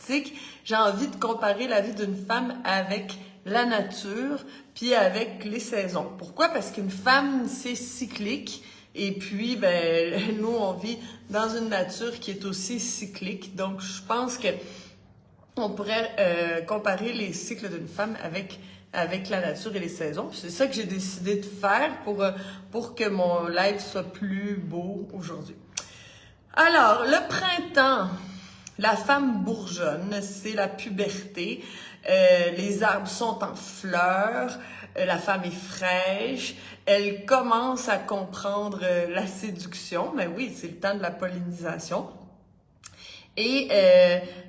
synthétique, j'ai envie de comparer la vie d'une femme avec la nature, puis avec les saisons. Pourquoi? Parce qu'une femme, c'est cyclique, et puis, ben, nous, on vit dans une nature qui est aussi cyclique. Donc, je pense que on pourrait comparer les cycles d'une femme avec la nature et les saisons. C'est ça que j'ai décidé de faire pour que mon live soit plus beau aujourd'hui. Alors, le printemps, la femme bourgeonne, c'est la puberté. Les arbres sont en fleurs, la femme est fraîche, elle commence à comprendre la séduction, mais oui, c'est le temps de la pollinisation. Et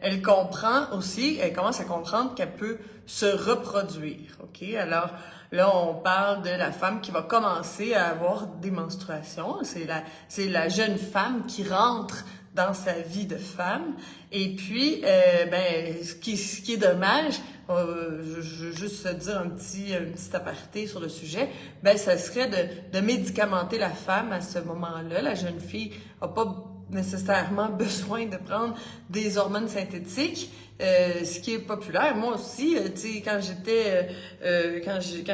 elle comprend aussi, elle commence à comprendre qu'elle peut se reproduire, ok? Alors là, on parle de la femme qui va commencer à avoir des menstruations. C'est la jeune femme qui rentre dans sa vie de femme. Et puis, ce qui est dommage, je veux juste dire un petit aparté sur le sujet, ben, ça serait de médicamenter la femme à ce moment-là. La jeune fille n'a pas nécessairement besoin de prendre des hormones synthétiques, ce qui est populaire. Moi aussi, tu sais, quand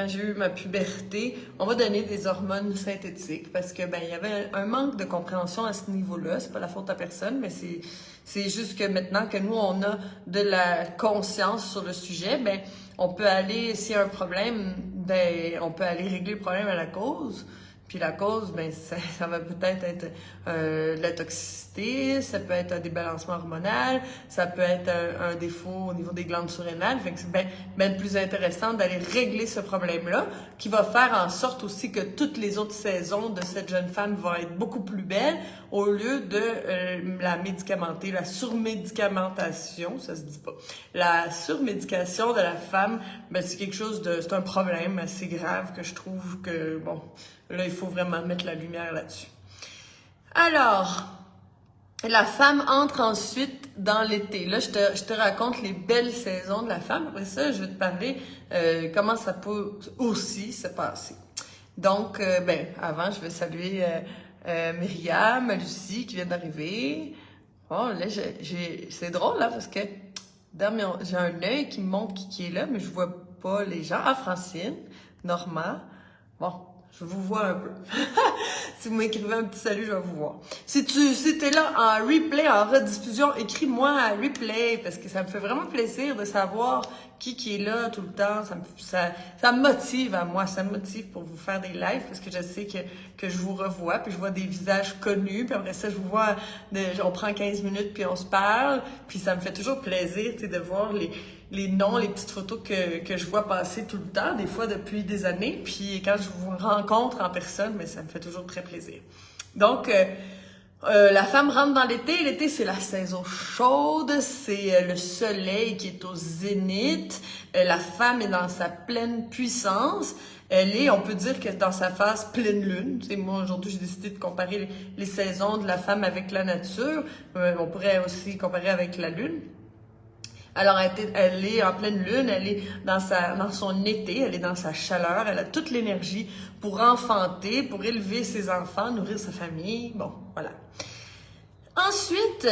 j'ai eu ma puberté, on m'a donné des hormones synthétiques parce que ben il y avait un manque de compréhension à ce niveau-là. C'est pas la faute à personne, mais c'est juste que maintenant que nous on a de la conscience sur le sujet, ben on peut aller, s'il y a un problème, ben on peut aller régler le problème à la cause. Puis la cause, ben ça va peut-être être la toxicité, ça peut être un débalancement hormonal, ça peut être un défaut au niveau des glandes surrénales. Fait que c'est ben plus intéressant d'aller régler ce problème-là, qui va faire en sorte aussi que toutes les autres saisons de cette jeune femme vont être beaucoup plus belles, au lieu de la médicamenter, la surmédicamentation, ça se dit pas. La surmédication de la femme, ben c'est quelque chose c'est un problème assez grave que je trouve que, bon, là, il faut vraiment mettre la lumière là-dessus. Alors, la femme entre ensuite dans l'été. Là, je te raconte les belles saisons de la femme. Après ça, je vais te parler comment ça peut aussi se passer. Donc, avant, je vais saluer Myriam, Lucie qui vient d'arriver. Bon, là, c'est drôle, là, parce que j'ai un œil qui me montre qui est là, mais je vois pas les gens. Ah, Francine, Normand. Bon, je vous vois un peu. Si vous m'écrivez un petit salut, je vais vous voir. Si t'es là en replay, en rediffusion, écris-moi à replay, parce que ça me fait vraiment plaisir de savoir qui est là tout le temps. Ça me motive à moi, ça me motive pour vous faire des lives, parce que je sais que je vous revois, puis je vois des visages connus, puis après ça, je vous vois, on prend 15 minutes, puis on se parle, puis ça me fait toujours plaisir, tu sais, de voir les noms, les petites photos que je vois passer tout le temps, des fois depuis des années. Puis quand je vous rencontre en personne, mais ça me fait toujours très plaisir. Donc, la femme rentre dans l'été. L'été, c'est la saison chaude, c'est le soleil qui est au zénith. La femme est dans sa pleine puissance. On peut dire que dans sa phase pleine lune. Tu sais, moi, aujourd'hui, j'ai décidé de comparer les saisons de la femme avec la nature. On pourrait aussi comparer avec la lune. Alors, elle est en pleine lune, elle est dans son été, elle est dans sa chaleur, elle a toute l'énergie pour enfanter, pour élever ses enfants, nourrir sa famille. Bon, voilà. Ensuite,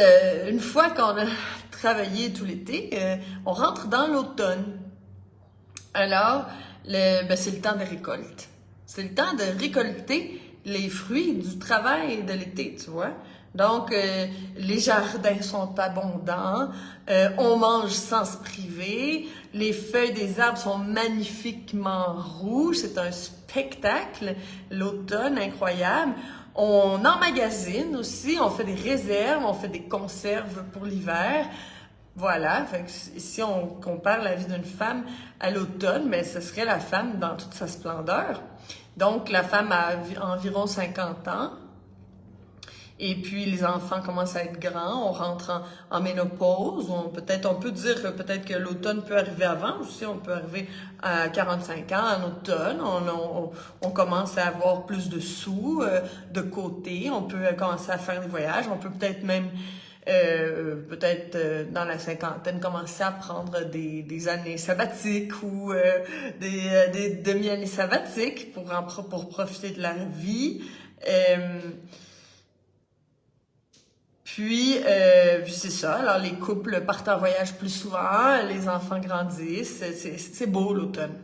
une fois qu'on a travaillé tout l'été, on rentre dans l'automne. Alors, c'est le temps de récolte. C'est le temps de récolter les fruits du travail de l'été, tu vois. Donc, les jardins sont abondants, on mange sans se priver, les feuilles des arbres sont magnifiquement rouges, c'est un spectacle, l'automne incroyable. On emmagasine aussi, on fait des réserves, on fait des conserves pour l'hiver. Voilà, fait que si on compare la vie d'une femme à l'automne, mais ce serait la femme dans toute sa splendeur. Donc, la femme a environ 50 ans. Et puis, les enfants commencent à être grands, on rentre en ménopause. On peut dire que peut-être que l'automne peut arriver avant aussi. On peut arriver à 45 ans en automne. On commence à avoir plus de sous de côté. On peut commencer à faire des voyages. On peut peut-être même, dans la cinquantaine, commencer à prendre des années sabbatiques ou des demi-années sabbatiques pour profiter de la vie. Puis c'est ça, alors les couples partent en voyage plus souvent, les enfants grandissent, c'est beau l'automne.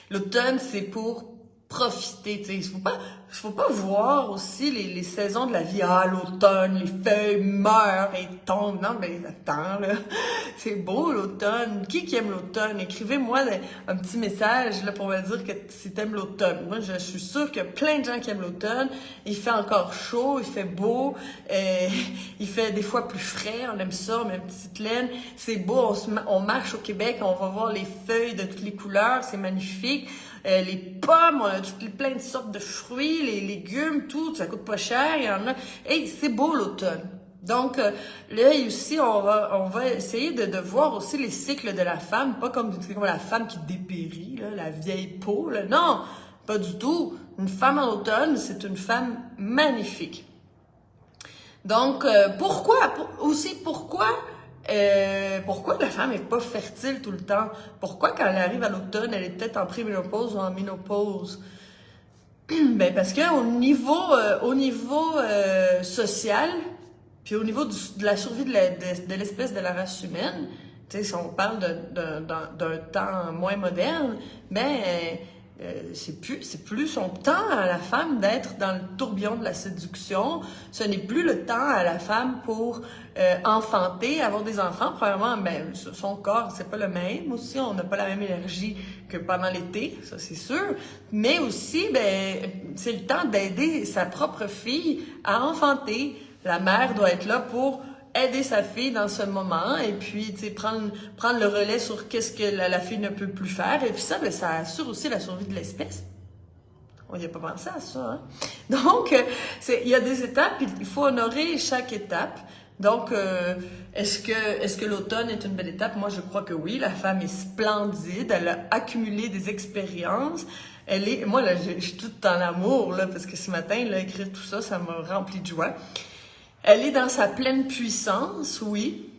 L'automne, c'est pour profiter, tu sais. Il faut pas voir aussi les saisons de la vie. Ah, l'automne, les feuilles meurent et tombent. Non, mais attends, là. C'est beau, l'automne. Qui aime l'automne? Écrivez-moi un petit message, là, pour me dire que si t'aimes l'automne. Moi, je suis sûre qu'il y a plein de gens qui aiment l'automne. Il fait encore chaud, il fait beau, il fait des fois plus frais. On aime ça, on met une petite laine. C'est beau, on marche au Québec, on va voir les feuilles de toutes les couleurs. C'est magnifique. Les pommes, on a plein de sortes de fruits, les légumes, tout, ça coûte pas cher, il y en a. Hey, c'est beau l'automne. Donc, là aussi, on va essayer de voir aussi les cycles de la femme, pas comme la femme qui dépérit, là, la vieille peau, là. Non, pas du tout. Une femme en automne, c'est une femme magnifique. Donc, pourquoi la femme est pas fertile tout le temps? Pourquoi quand elle arrive à l'automne, elle est peut-être en préménopause ou en ménopause? Ben parce que au niveau social, puis au niveau de la survie de l'espèce de la race humaine, tu sais, si on parle d'un temps moins moderne, ben c'est plus son temps à la femme d'être dans le tourbillon de la séduction. Ce n'est plus le temps à la femme pour enfanter, avoir des enfants. Premièrement, ben, son corps, c'est pas le même aussi. On n'a pas la même énergie que pendant l'été, ça c'est sûr. Mais aussi, ben, c'est le temps d'aider sa propre fille à enfanter. La mère doit être là pour aider sa fille dans ce moment et puis tu sais prendre le relais sur qu'est-ce que la fille ne peut plus faire et puis ça ben, ça assure aussi la survie de l'espèce. On n'y a pas pensé à ça, hein? Donc il y a des étapes, il faut honorer chaque étape. Donc est-ce que l'automne est une belle étape? Moi je crois que oui, la femme est splendide, elle a accumulé des expériences. Moi là je suis toute en amour là parce que ce matin là écrire tout ça, ça m'a rempli de joie. Elle est dans sa pleine puissance, oui.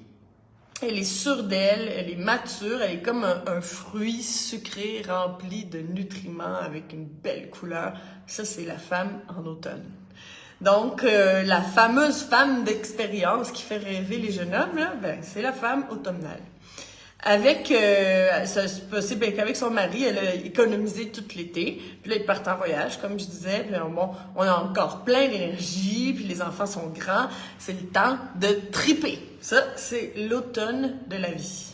Elle est sûre d'elle, elle est mature, elle est comme un fruit sucré rempli de nutriments avec une belle couleur. Ça, c'est la femme en automne. Donc, la fameuse femme d'expérience qui fait rêver les jeunes hommes, là, ben, c'est la femme automnale. C'est possible qu'avec son mari, elle a économisé tout l'été. Puis là, ils partent en voyage, comme je disais. Puis bon, on a encore plein d'énergie, puis les enfants sont grands. C'est le temps de triper. Ça, c'est l'automne de la vie.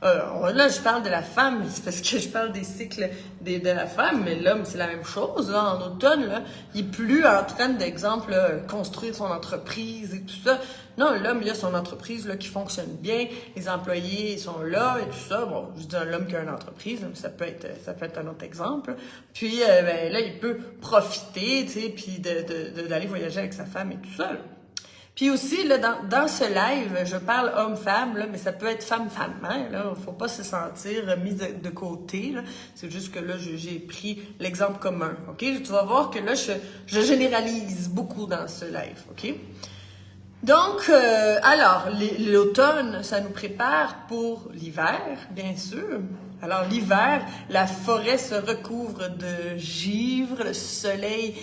Là, je parle de la femme, c'est parce que je parle des cycles de la femme, mais l'homme, c'est la même chose. Là. En automne, là, il n'est plus en train d'exemple là, construire son entreprise et tout ça. Non, l'homme, il a son entreprise là, qui fonctionne bien, les employés sont là et tout ça. Bon, je dis l'homme qui a une entreprise, mais ça peut être un autre exemple. Puis ben, là, il peut profiter, tu sais, puis d'aller voyager avec sa femme et tout ça. Là. Puis aussi, là, dans ce live, je parle homme-femme, là, mais ça peut être femme-femme. Hein, là, faut pas se sentir mis de côté. Là. C'est juste que là, j'ai pris l'exemple commun. OK? Tu vas voir que là, je généralise beaucoup dans ce live. OK? Donc, alors, l'automne, ça nous prépare pour l'hiver, bien sûr. Alors, l'hiver, la forêt se recouvre de givre, le soleil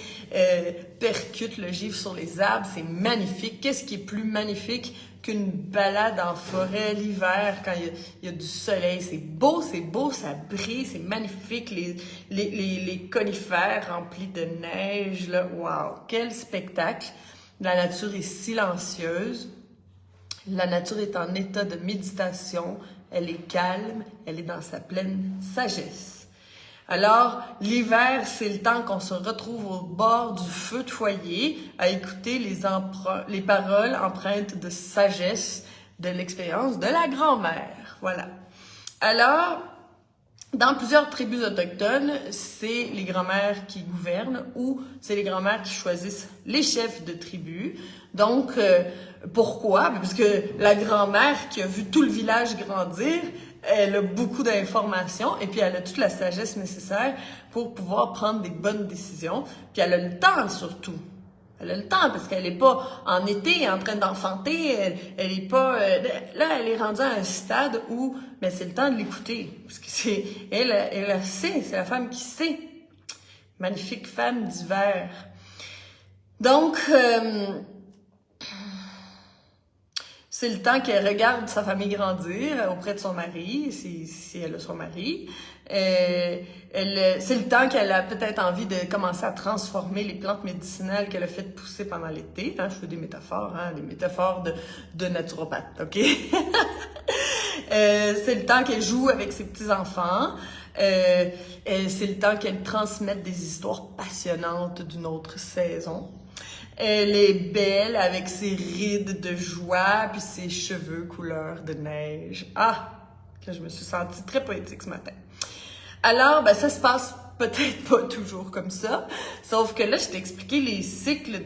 percute le givre sur les arbres, c'est magnifique. Qu'est-ce qui est plus magnifique qu'une balade en forêt l'hiver quand il y a du soleil? C'est beau, ça brille, c'est magnifique. Les conifères remplis de neige, là, wow, quel spectacle! La nature est silencieuse, la nature est en état de méditation, elle est calme, elle est dans sa pleine sagesse. Alors, l'hiver, c'est le temps qu'on se retrouve au bord du feu de foyer à écouter les paroles empreintes de sagesse de l'expérience de la grand-mère. Voilà. Alors, dans plusieurs tribus autochtones, c'est les grands-mères qui gouvernent ou c'est les grands-mères qui choisissent les chefs de tribu. Donc, pourquoi? Parce que la grand-mère qui a vu tout le village grandir, elle a beaucoup d'informations et puis elle a toute la sagesse nécessaire pour pouvoir prendre des bonnes décisions. Puis elle a le temps surtout. Elle a le temps parce qu'elle n'est pas en été en train d'enfanter. Elle est pas là, elle est rendue à un stade où c'est le temps de l'écouter parce que elle sait, c'est la femme qui sait. Magnifique femme d'hiver. Donc C'est le temps qu'elle regarde sa famille grandir auprès de son mari, si elle a son mari. C'est le temps qu'elle a peut-être envie de commencer à transformer les plantes médicinales qu'elle a fait pousser pendant l'été. Hein, je fais des métaphores de naturopathe, OK? C'est le temps qu'elle joue avec ses petits-enfants. C'est le temps qu'elle transmette des histoires passionnantes d'une autre saison. Elle est belle avec ses rides de joie puis ses cheveux couleur de neige. Ah! Là, je me suis sentie très poétique ce matin. Alors, ben, ça se passe peut-être pas toujours comme ça, sauf que là, je t'ai expliqué les cycles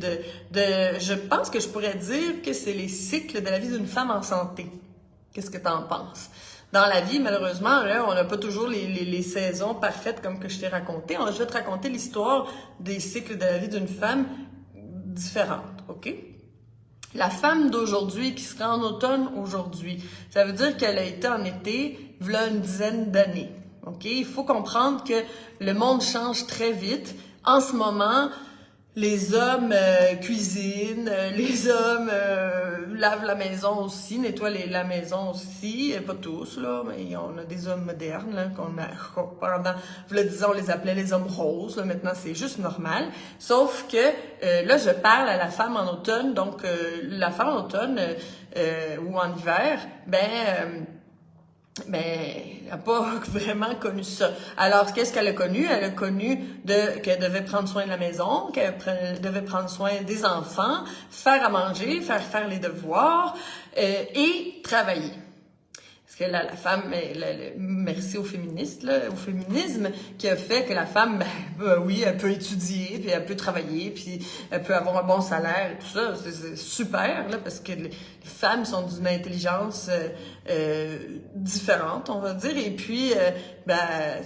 je pense que je pourrais dire que c'est les cycles de la vie d'une femme en santé. Qu'est-ce que t'en penses? Dans la vie, malheureusement, là, on n'a pas toujours les saisons parfaites comme que je t'ai raconté. Je vais te raconter l'histoire des cycles de la vie d'une femme différente, OK? La femme d'aujourd'hui qui sera en automne aujourd'hui, ça veut dire qu'elle a été en été v'là une dizaine d'années, OK? Il faut comprendre que le monde change très vite. En ce moment, les hommes cuisinent, les hommes lavent la maison aussi, nettoient la maison aussi, pas tous, là, mais on a des hommes modernes, là, pendant, disons, on les appelait les hommes roses, là, maintenant c'est juste normal, sauf que là, je parle à la femme en automne, donc la femme en automne ou en hiver, elle n'a pas vraiment connu ça. Alors, qu'est-ce qu'elle a connu? Elle a connu qu'elle devait prendre soin de la maison, qu'elle devait prendre soin des enfants, faire à manger, faire les devoirs et travailler. Parce que là, la femme, merci aux féministes, là, au féminisme, qui a fait que la femme, oui, elle peut étudier, puis elle peut travailler, puis elle peut avoir un bon salaire et tout ça. C'est super, là, parce que les femmes sont d'une intelligence différente, on va dire. Et puis,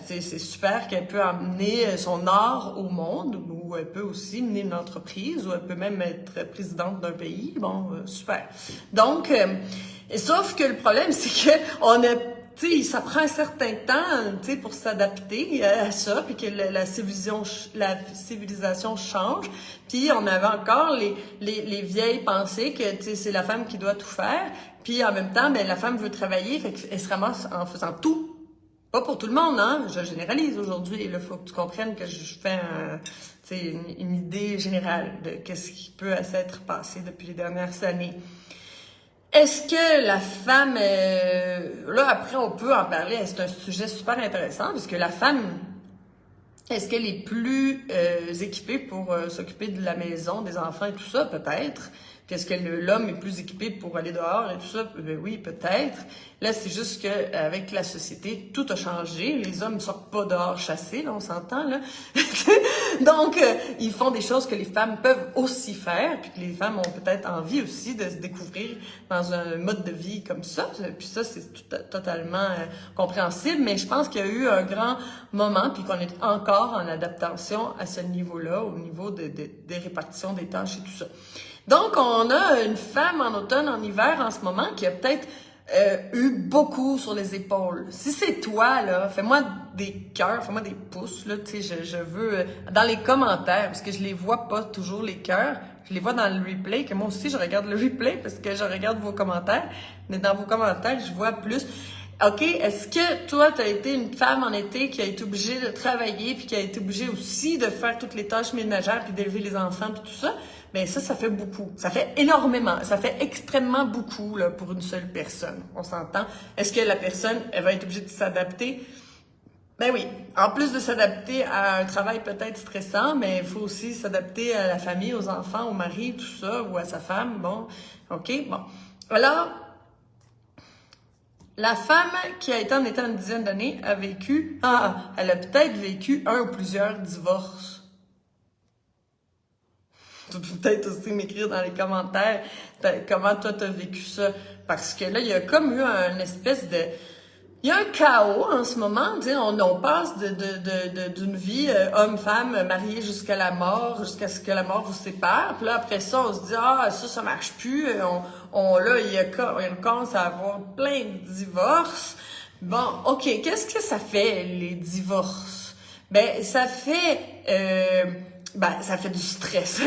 c'est super qu'elle peut amener son art au monde, ou elle peut aussi mener une entreprise, ou elle peut même être présidente d'un pays. Bon, super. Donc, sauf que le problème, c'est que ça prend un certain temps, pour s'adapter à ça, puis que la civilisation change. Puis on avait encore les vieilles pensées que c'est la femme qui doit tout faire. Puis en même temps, la femme veut travailler, fait qu'elle se ramasse en faisant tout. Pas pour tout le monde, hein. Je généralise aujourd'hui. Il faut que tu comprennes que je fais une idée générale de qu'est-ce qui peut s'être passé depuis les dernières années. Est-ce que la femme, là après on peut en parler, c'est un sujet super intéressant parce que la femme, est-ce qu'elle est plus équipée pour s'occuper de la maison, des enfants et tout ça? Peut-être. Puis est-ce que l'homme est plus équipé pour aller dehors et tout ça? Oui, peut-être. Là, c'est juste que avec la société, tout a changé. Les hommes ne sortent pas dehors chasser, là, on s'entend, là. Donc, ils font des choses que les femmes peuvent aussi faire, puis que les femmes ont peut-être envie aussi de se découvrir dans un mode de vie comme ça. Puis ça, c'est totalement compréhensible, mais je pense qu'il y a eu un grand moment, puis qu'on est encore en adaptation à ce niveau-là, au niveau des répartitions des tâches et tout ça. Donc, on a une femme en automne, en hiver, en ce moment, qui a peut-être eu beaucoup sur les épaules. Si c'est toi, là, fais-moi des cœurs, fais-moi des pouces, là, tu sais, je veux, dans les commentaires, parce que je les vois pas toujours, les cœurs, je les vois dans le replay, que moi aussi, je regarde le replay, parce que je regarde vos commentaires, mais dans vos commentaires, je vois plus. OK, est-ce que toi, tu as été une femme en été qui a été obligée de travailler, puis qui a été obligée aussi de faire toutes les tâches ménagères, puis d'élever les enfants, puis tout ça? Mais ça fait beaucoup. Ça fait énormément. Ça fait extrêmement beaucoup là, pour une seule personne. On s'entend. Est-ce que la personne, elle va être obligée de s'adapter? Ben oui. En plus de s'adapter à un travail peut-être stressant, mais il faut aussi s'adapter à la famille, aux enfants, au mari, tout ça, ou à sa femme. Bon, OK, bon. Alors, la femme qui a été en état une dizaine d'années a vécu... elle a peut-être vécu un ou plusieurs divorces. Tu peux peut-être aussi m'écrire dans les commentaires comment toi t'as vécu ça. Parce que là, il y a comme eu une espèce de... Il y a un chaos en ce moment. On passe d'une vie homme-femme mariée jusqu'à la mort, jusqu'à ce que la mort vous sépare. Puis là, après ça, on se dit, ça marche plus. Là, il commence à avoir plein de divorces. Bon, OK, qu'est-ce que ça fait, les divorces? Ben, ça fait... ça fait du stress.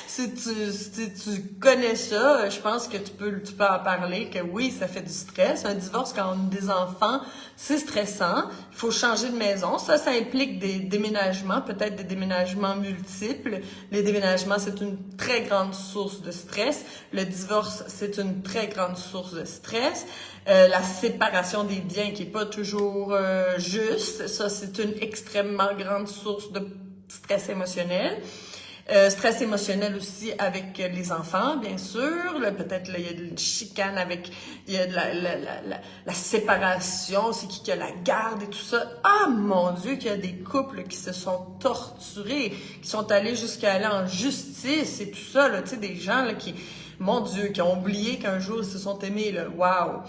Si tu connais ça, je pense que tu peux en parler, que oui, ça fait du stress. Un divorce quand on a des enfants, c'est stressant. Il faut changer de maison. Ça implique des déménagements, peut-être des déménagements multiples. Les déménagements, c'est une très grande source de stress. Le divorce, c'est une très grande source de stress. La séparation des biens qui est pas toujours juste, ça, c'est une extrêmement grande source de stress émotionnel. Stress émotionnel aussi avec les enfants, bien sûr. Peut-être il y a de la chicane il y a de la séparation, c'est qui a la garde et tout ça. Ah mon Dieu, qu'il y a des couples qui se sont torturés, qui sont allés jusqu'à aller en justice et tout ça, là, tu sais, des gens là, qui, mon Dieu, qui ont oublié qu'un jour ils se sont aimés, là. Wow!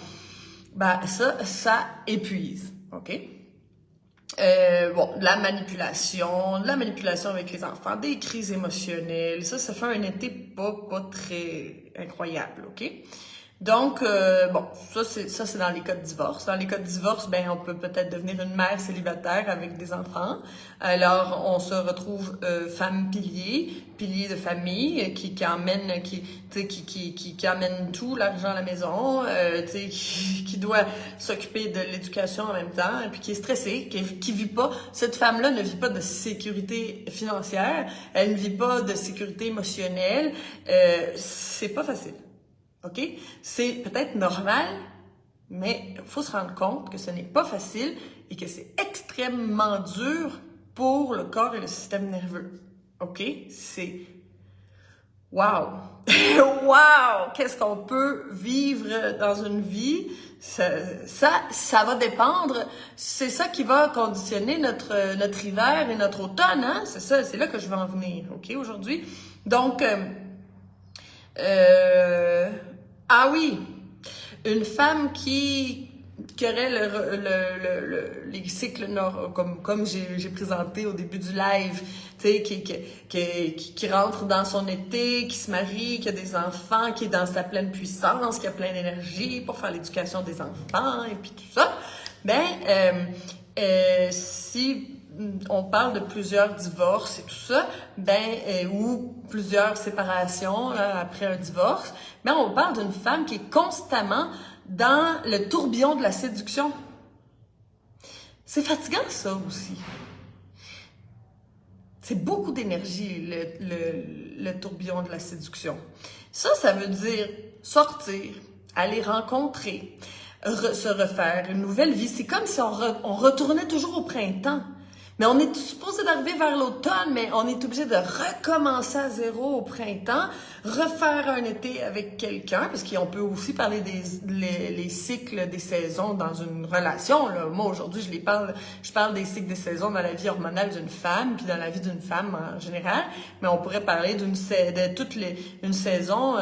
Ça épuise, OK? De la manipulation avec les enfants, des crises émotionnelles, ça fait un été pas très incroyable, OK? Donc, ça c'est dans les cas de divorce. Dans les cas de divorce, on peut peut-être devenir une mère célibataire avec des enfants. Alors, on se retrouve femme pilier de famille, qui amène tout l'argent à la maison, qui doit s'occuper de l'éducation en même temps, et puis qui est stressée, qui vit pas. Cette femme-là ne vit pas de sécurité financière, elle ne vit pas de sécurité émotionnelle. C'est pas facile. OK? C'est peut-être normal, mais il faut se rendre compte que ce n'est pas facile et que c'est extrêmement dur pour le corps et le système nerveux. OK? C'est... Wow! Wow! Qu'est-ce qu'on peut vivre dans une vie? Ça va dépendre. C'est ça qui va conditionner notre hiver et notre automne, hein? C'est ça, c'est là que je veux en venir, OK, aujourd'hui? Donc, ah oui, une femme qui aurait les cycles comme j'ai présenté au début du live, tu sais, qui rentre dans son été, qui se marie, qui a des enfants, qui est dans sa pleine puissance, qui a plein d'énergie pour faire l'éducation des enfants et puis tout ça, si on parle de plusieurs divorces et tout ça, ou plusieurs séparations après un divorce, on parle d'une femme qui est constamment dans le tourbillon de la séduction. C'est fatigant, ça aussi. C'est beaucoup d'énergie, le tourbillon de la séduction. Ça veut dire sortir, aller rencontrer, se refaire une nouvelle vie. C'est comme si on retournait toujours au printemps. Mais on est supposé d'arriver vers l'automne, mais on est obligé de recommencer à zéro au printemps, refaire un été avec quelqu'un, parce qu'on peut aussi parler les cycles des saisons dans une relation. Là. Moi, aujourd'hui, je parle des cycles des saisons dans la vie hormonale d'une femme, puis dans la vie d'une femme en général, mais on pourrait parler d'une saison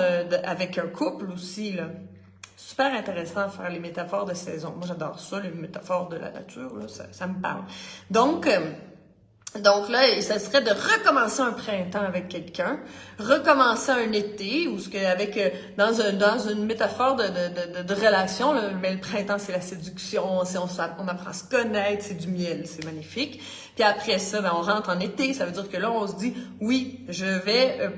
avec un couple aussi, là. Super intéressant de faire les métaphores de saison. Moi, j'adore ça, les métaphores de la nature, là, ça me parle. Donc là, ça serait de recommencer un printemps avec quelqu'un, recommencer un été, ou dans une métaphore de relation, là, mais le printemps, c'est la séduction, on apprend à se connaître, c'est du miel, c'est magnifique. Puis après ça, on rentre en été, ça veut dire que là, on se dit, oui, je vais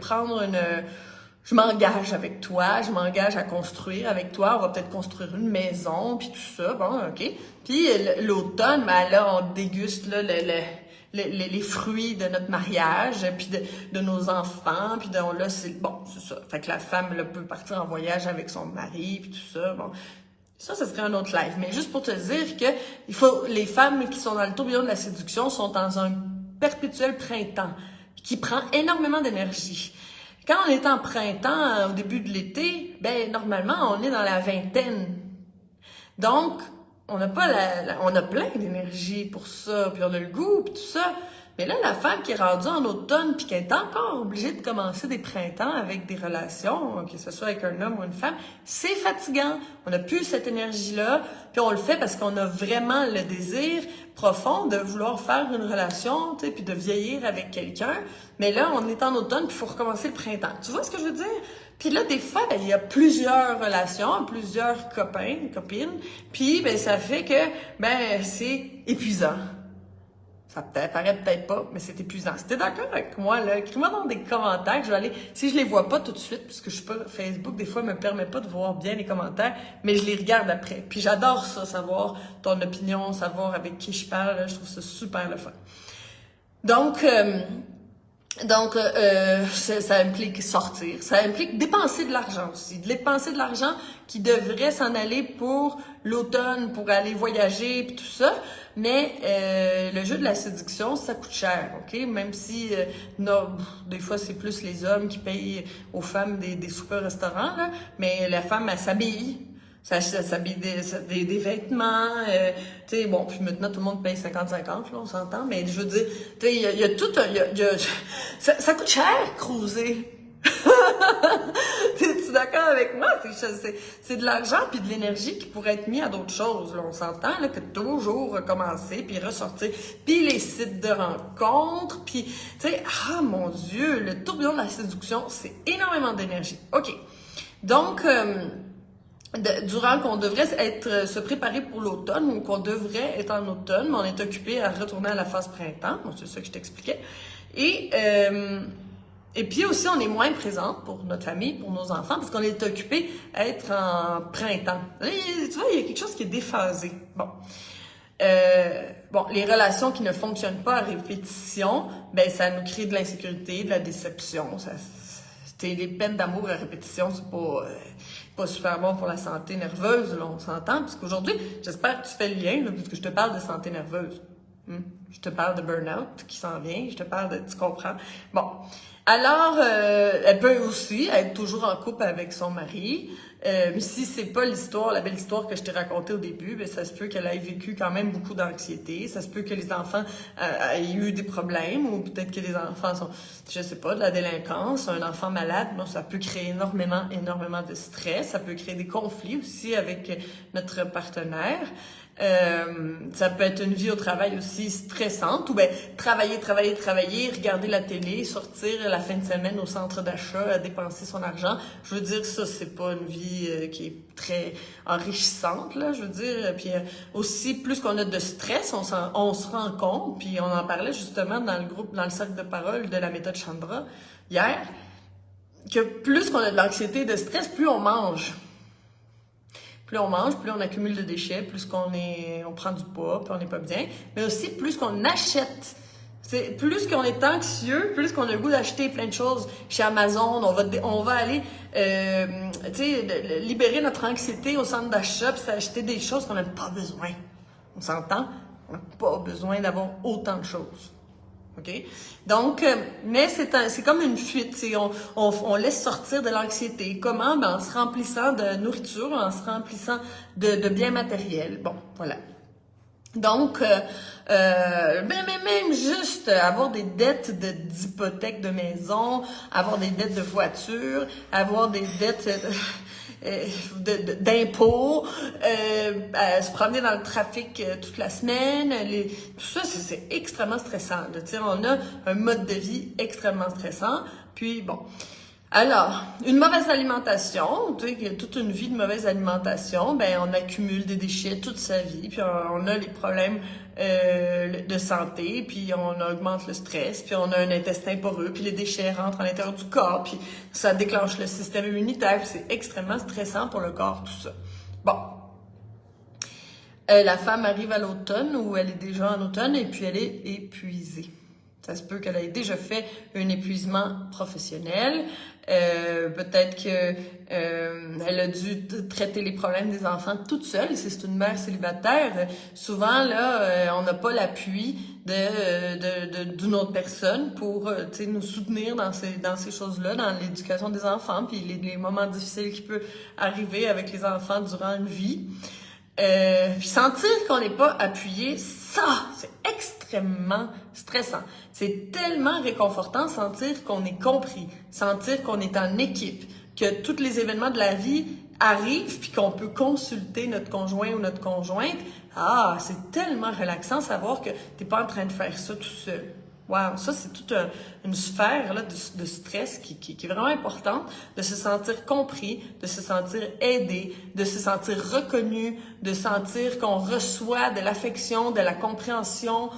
je m'engage avec toi, je m'engage à construire avec toi, on va peut-être construire une maison, puis tout ça, bon, OK. Puis l'automne, là, on déguste là, les fruits de notre mariage, puis de nos enfants, puis là, c'est ça. Fait que la femme là, peut partir en voyage avec son mari, puis tout ça, bon. Ça serait un autre live. Mais juste pour te dire que les femmes qui sont dans le tourbillon de la séduction sont dans un perpétuel printemps qui prend énormément d'énergie. Quand on est en printemps, au début de l'été, normalement, on est dans la vingtaine. Donc, on a plein d'énergie pour ça, puis on a le goût, puis tout ça. Mais là, la femme qui est rendue en automne, puis qui est encore obligée de commencer des printemps avec des relations, que ce soit avec un homme ou une femme, c'est fatigant. On n'a plus cette énergie-là, puis on le fait parce qu'on a vraiment le désir profond de vouloir faire une relation, tu sais, puis de vieillir avec quelqu'un. Mais là, on est en automne, puis il faut recommencer le printemps. Tu vois ce que je veux dire? Puis là, des fois, il y a plusieurs relations, plusieurs copines, puis ça fait que, c'est épuisant. Ça paraît peut-être pas, mais c'est épuisant. Si t'es d'accord avec moi, là, écris-moi dans des commentaires. Je vais aller, si je les vois pas tout de suite, puisque je suis pas Facebook, des fois, me permet pas de voir bien les commentaires, mais je les regarde après. Puis j'adore ça, savoir ton opinion, savoir avec qui je parle. Là, je trouve ça super le fun. Donc, ça implique sortir, ça implique dépenser de l'argent aussi, dépenser de l'argent qui devrait s'en aller pour l'automne, pour aller voyager puis tout ça, mais le jeu de la séduction, ça coûte cher, ok? Même si des fois c'est plus les hommes qui payent aux femmes des soupers au restaurant, là, mais la femme, elle s'habille. Ça s'habille des vêtements, tu sais, bon, puis maintenant tout le monde paye 50-50, là, on s'entend, mais je veux dire, tu sais, il y a tout, ça coûte cher, cruiser. T'es-tu d'accord avec moi? C'est de l'argent puis de l'énergie qui pourrait être mis à d'autres choses, là, on s'entend, là, que toujours recommencer puis ressortir, puis les sites de rencontres, puis, tu sais, ah mon Dieu, le tourbillon de la séduction, c'est énormément d'énergie. OK. Donc, durant qu'on devrait se préparer pour l'automne ou qu'on devrait être en automne, mais on est occupé à retourner à la phase printemps. Bon, c'est ça que je t'expliquais. Et puis aussi, on est moins présente pour notre famille, pour nos enfants, parce qu'on est occupé à être en printemps. Là, tu vois, il y a quelque chose qui est déphasé. Bon. Les relations qui ne fonctionnent pas à répétition, ben ça nous crée de l'insécurité, de la déception. Les peines d'amour à répétition, c'est pas super bon pour la santé nerveuse, là, on s'entend. Parce qu'aujourd'hui, j'espère que tu fais le lien, là, puisque je te parle de santé nerveuse. Je te parle de burn-out qui s'en vient, je te parle de... Tu comprends? Bon. Alors, elle peut aussi être toujours en couple avec son mari. Mais si c'est pas l'histoire, la belle histoire que je t'ai racontée au début, ben ça se peut qu'elle ait vécu quand même beaucoup d'anxiété. Ça se peut que les enfants aient eu des problèmes, ou peut-être que les enfants sont, je sais pas, de la délinquance. Un enfant malade, bon, ça peut créer énormément de stress. Ça peut créer des conflits aussi avec notre partenaire. Ça peut être une vie au travail aussi stressante, ou bien travailler, regarder la télé, sortir la fin de semaine au centre d'achat, dépenser son argent. Je veux dire, ça, c'est pas une vie qui est très enrichissante, là, je veux dire. Puis aussi, plus qu'on a de stress, on se rend compte, puis on en parlait justement dans le groupe, dans le cercle de parole de la méthode Chandra hier, que plus qu'on a de l'anxiété et de stress, plus on mange. Plus on mange, plus on accumule de déchets, plus on prend du poids, plus on n'est pas bien. Mais aussi, plus qu'on achète. Plus qu'on est anxieux, plus qu'on a le goût d'acheter plein de choses chez Amazon. On va aller libérer notre anxiété au centre d'achat, puis acheter des choses qu'on n'a pas besoin. On s'entend? On n'a pas besoin d'avoir autant de choses. OK? Donc, mais c'est comme une fuite. On laisse sortir de l'anxiété. Comment? Ben, en se remplissant de nourriture, en se remplissant de biens matériels. Bon, voilà. Donc, même juste avoir des dettes d'hypothèque de maison, avoir des dettes de voiture, avoir des dettes d'impôts, se promener dans le trafic toute la semaine, tout ça, c'est extrêmement stressant. On a un mode de vie extrêmement stressant. Puis bon. Alors, une mauvaise alimentation, toute une vie de mauvaise alimentation, ben on accumule des déchets toute sa vie, puis on a les problèmes de santé, puis on augmente le stress, puis on a un intestin poreux, puis les déchets rentrent à l'intérieur du corps, puis ça déclenche le système immunitaire, puis c'est extrêmement stressant pour le corps, tout ça. Bon. La femme arrive à l'automne, ou elle est déjà en automne, et puis elle est épuisée. Ça se peut qu'elle ait déjà fait un épuisement professionnel. Peut-être que elle a dû traiter les problèmes des enfants toute seule. Si c'est une mère célibataire, souvent là, on n'a pas l'appui d'une autre personne pour nous soutenir dans ces choses-là, dans l'éducation des enfants, puis les moments difficiles qui peuvent arriver avec les enfants durant une vie. Puis sentir qu'on n'est pas appuyé, ça, c'est extrêmement stressant. C'est tellement réconfortant sentir qu'on est compris, sentir qu'on est en équipe, que tous les événements de la vie arrivent puis qu'on peut consulter notre conjoint ou notre conjointe. Ah, c'est tellement relaxant savoir que t'es pas en train de faire ça tout seul. Wow, ça c'est toute une sphère là, de stress qui est vraiment importante, de se sentir compris, de se sentir aidé, de se sentir reconnu, de sentir qu'on reçoit de l'affection, de la compréhension,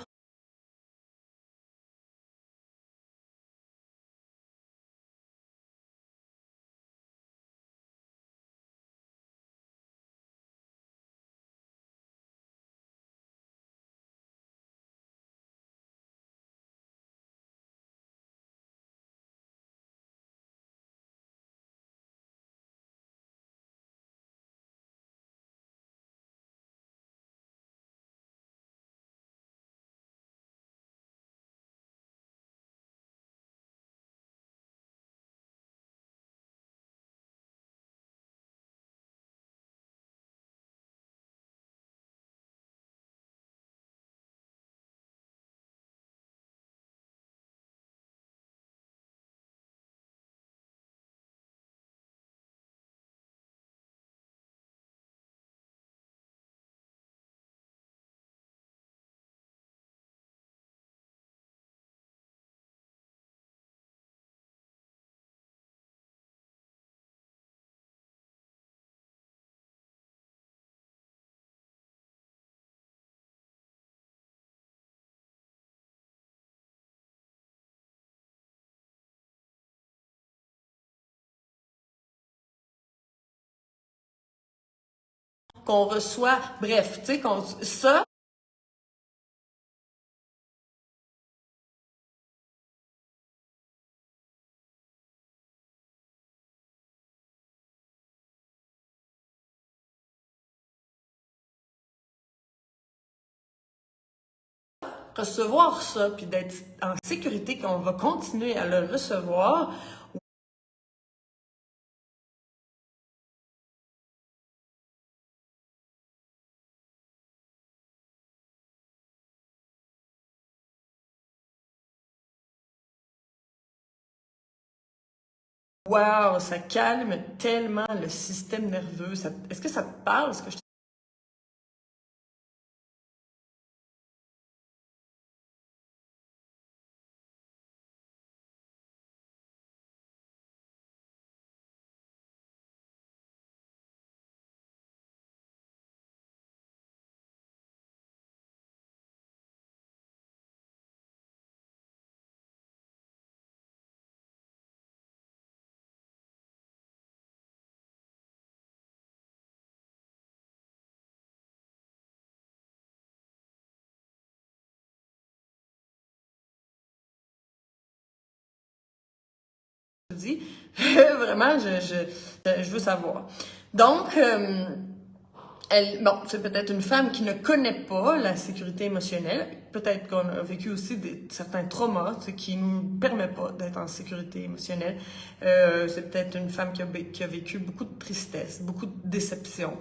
qu'on reçoit, bref, tu sais, ça, recevoir ça, puis d'être en sécurité, qu'on va continuer à le recevoir. Wow, ça calme tellement le système nerveux. Est-ce que ça te parle, ce que je te dis? Vraiment, je veux savoir. Donc, bon, c'est peut-être une femme qui ne connaît pas la sécurité émotionnelle. Peut-être qu'on a vécu aussi certains traumas, ce qui nous permet pas d'être en sécurité émotionnelle. C'est peut-être une femme qui a vécu beaucoup de tristesse, beaucoup de déception,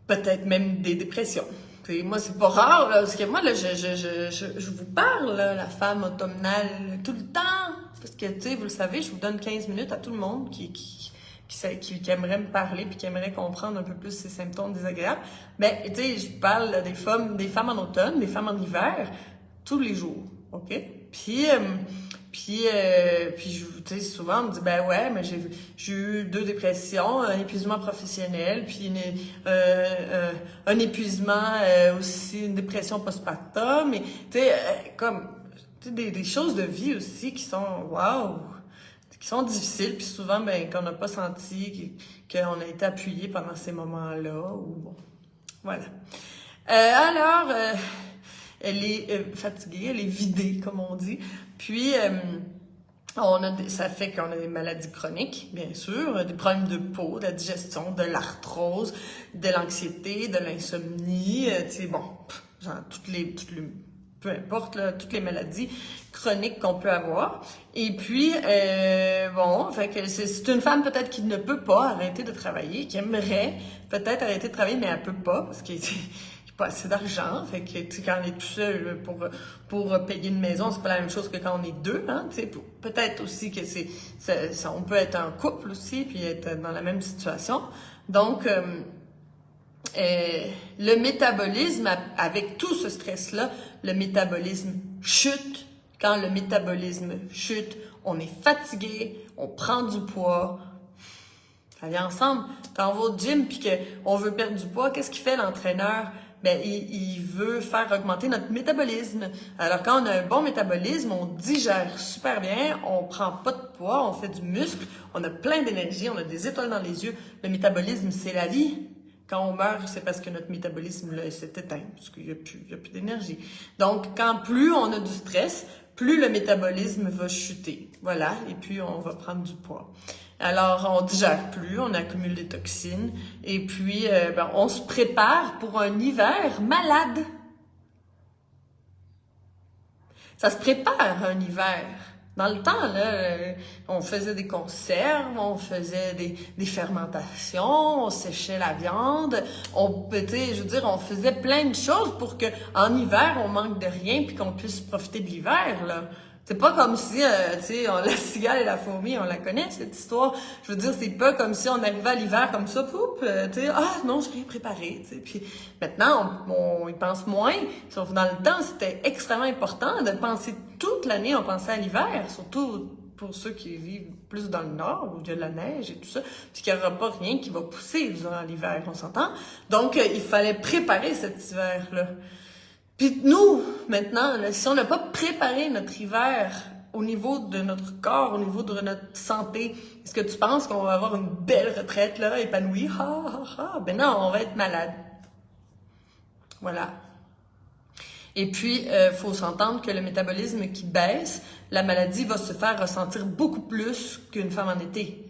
peut-être même des dépressions. Puis moi, c'est pas rare, là, parce que moi, là, je vous parle, là, la femme automnale, tout le temps. Parce que, tu sais, vous le savez, je vous donne 15 minutes à tout le monde qui aimerait me parler puis qui aimerait comprendre un peu plus ces symptômes désagréables. Ben, tu sais, je parle là, des femmes en automne, des femmes en hiver, tous les jours, OK? Puis, tu sais, souvent, on me dit, ben ouais, mais j'ai eu 2 dépressions, un épuisement professionnel, puis un épuisement aussi, une dépression postpartum, et tu sais, comme, tu sais, des choses de vie aussi qui sont, waouh, qui sont difficiles, puis souvent, ben, qu'on n'a pas senti, qu'on a été appuyé pendant ces moments-là, ou bon, voilà. Alors, elle est fatiguée, elle est vidée, comme on dit. Puis, ça fait qu'on a des maladies chroniques, bien sûr, des problèmes de peau, de la digestion, de l'arthrose, de l'anxiété, de l'insomnie, tu sais, bon, genre peu importe, là, toutes les maladies chroniques qu'on peut avoir. Et puis, bon, fait que c'est une femme peut-être qui ne peut pas arrêter de travailler, qui aimerait peut-être arrêter de travailler, mais elle peut pas, parce que pas assez d'argent, fait que tu sais, quand on est tout seul pour payer une maison, c'est pas la même chose que quand on est 2, hein, tu sais, peut-être aussi que on peut être en couple aussi puis être dans la même situation. Donc le métabolisme, avec tout ce stress-là, le métabolisme chute. Quand le métabolisme chute, on est fatigué, on prend du poids. Ça vient ensemble. Quand on va au gym puis qu'on veut perdre du poids, qu'est-ce qu'il fait l'entraîneur? Ben, il veut faire augmenter notre métabolisme. Alors, quand on a un bon métabolisme, on digère super bien, on prend pas de poids, on fait du muscle, on a plein d'énergie, on a des étoiles dans les yeux. Le métabolisme, c'est la vie. Quand on meurt, c'est parce que notre métabolisme là, s'est éteint, parce qu'il y a plus d'énergie. Donc, quand plus on a du stress, plus le métabolisme va chuter. Voilà, et puis on va prendre du poids. Alors, on digère plus, on accumule des toxines, et puis ben, on se prépare pour un hiver malade. Ça se prépare un hiver. Dans le temps, là, on faisait des conserves, on faisait des fermentations, on séchait la viande, je veux dire, on faisait plein de choses pour que en hiver, on manque de rien puis qu'on puisse profiter de l'hiver, là. C'est pas comme si, tu sais, la cigale et la fourmi, on la connaît, cette histoire. Je veux dire, c'est pas comme si on arrivait à l'hiver comme ça, poup, tu sais, ah non, j'ai rien préparé, tu sais. Puis maintenant, on y pense moins. Sauf dans le temps, c'était extrêmement important de penser toute l'année, on pensait à l'hiver, surtout pour ceux qui vivent plus dans le nord, où il y a de la neige et tout ça, puis qu'il n'y aura pas rien qui va pousser durant l'hiver, on s'entend. Donc, il fallait préparer cet hiver-là. Puis nous, maintenant, là, si on n'a pas préparé notre hiver au niveau de notre corps, au niveau de notre santé, est-ce que tu penses qu'on va avoir une belle retraite, là, épanouie? Ben non, on va être malade. Voilà. Et puis, faut s'entendre que le métabolisme qui baisse, la maladie va se faire ressentir beaucoup plus qu'une femme en été.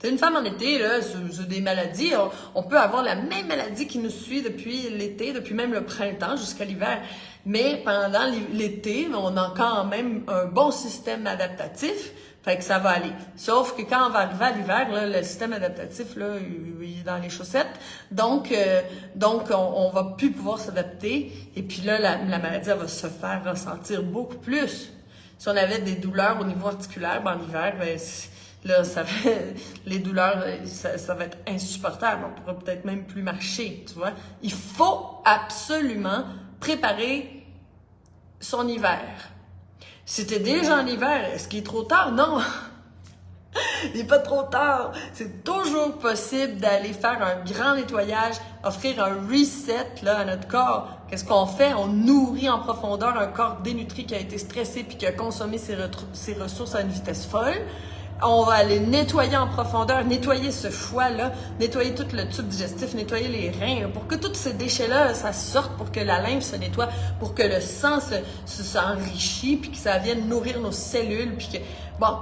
Une femme en été, là, c'est des maladies. On peut avoir la même maladie qui nous suit depuis l'été, depuis même le printemps jusqu'à l'hiver. Mais pendant l'été, on a quand même un bon système adaptatif. Fait que ça va aller. Sauf que quand on va arriver à l'hiver, là, le système adaptatif, là, il est dans les chaussettes. Donc on va plus pouvoir s'adapter. Et puis là, la maladie, elle va se faire ressentir beaucoup plus. Si on avait des douleurs au niveau articulaire, en hiver, ben, là, les douleurs, ça va être insupportable. On pourra peut-être même plus marcher, tu vois. Il faut absolument préparer son hiver. Si t'es déjà en hiver, est-ce qu'il est trop tard? Non! Il n'est pas trop tard. C'est toujours possible d'aller faire un grand nettoyage, offrir un reset là, à notre corps. Qu'est-ce qu'on fait? On nourrit en profondeur un corps dénutri qui a été stressé puis qui a consommé ses ressources à une vitesse folle. On va aller nettoyer en profondeur, nettoyer ce foie-là, nettoyer tout le tube digestif, nettoyer les reins, pour que tous ces déchets-là, ça sorte, pour que la lymphe se nettoie, pour que le sang s'enrichit, puis que ça vienne nourrir nos cellules, puis que, bon,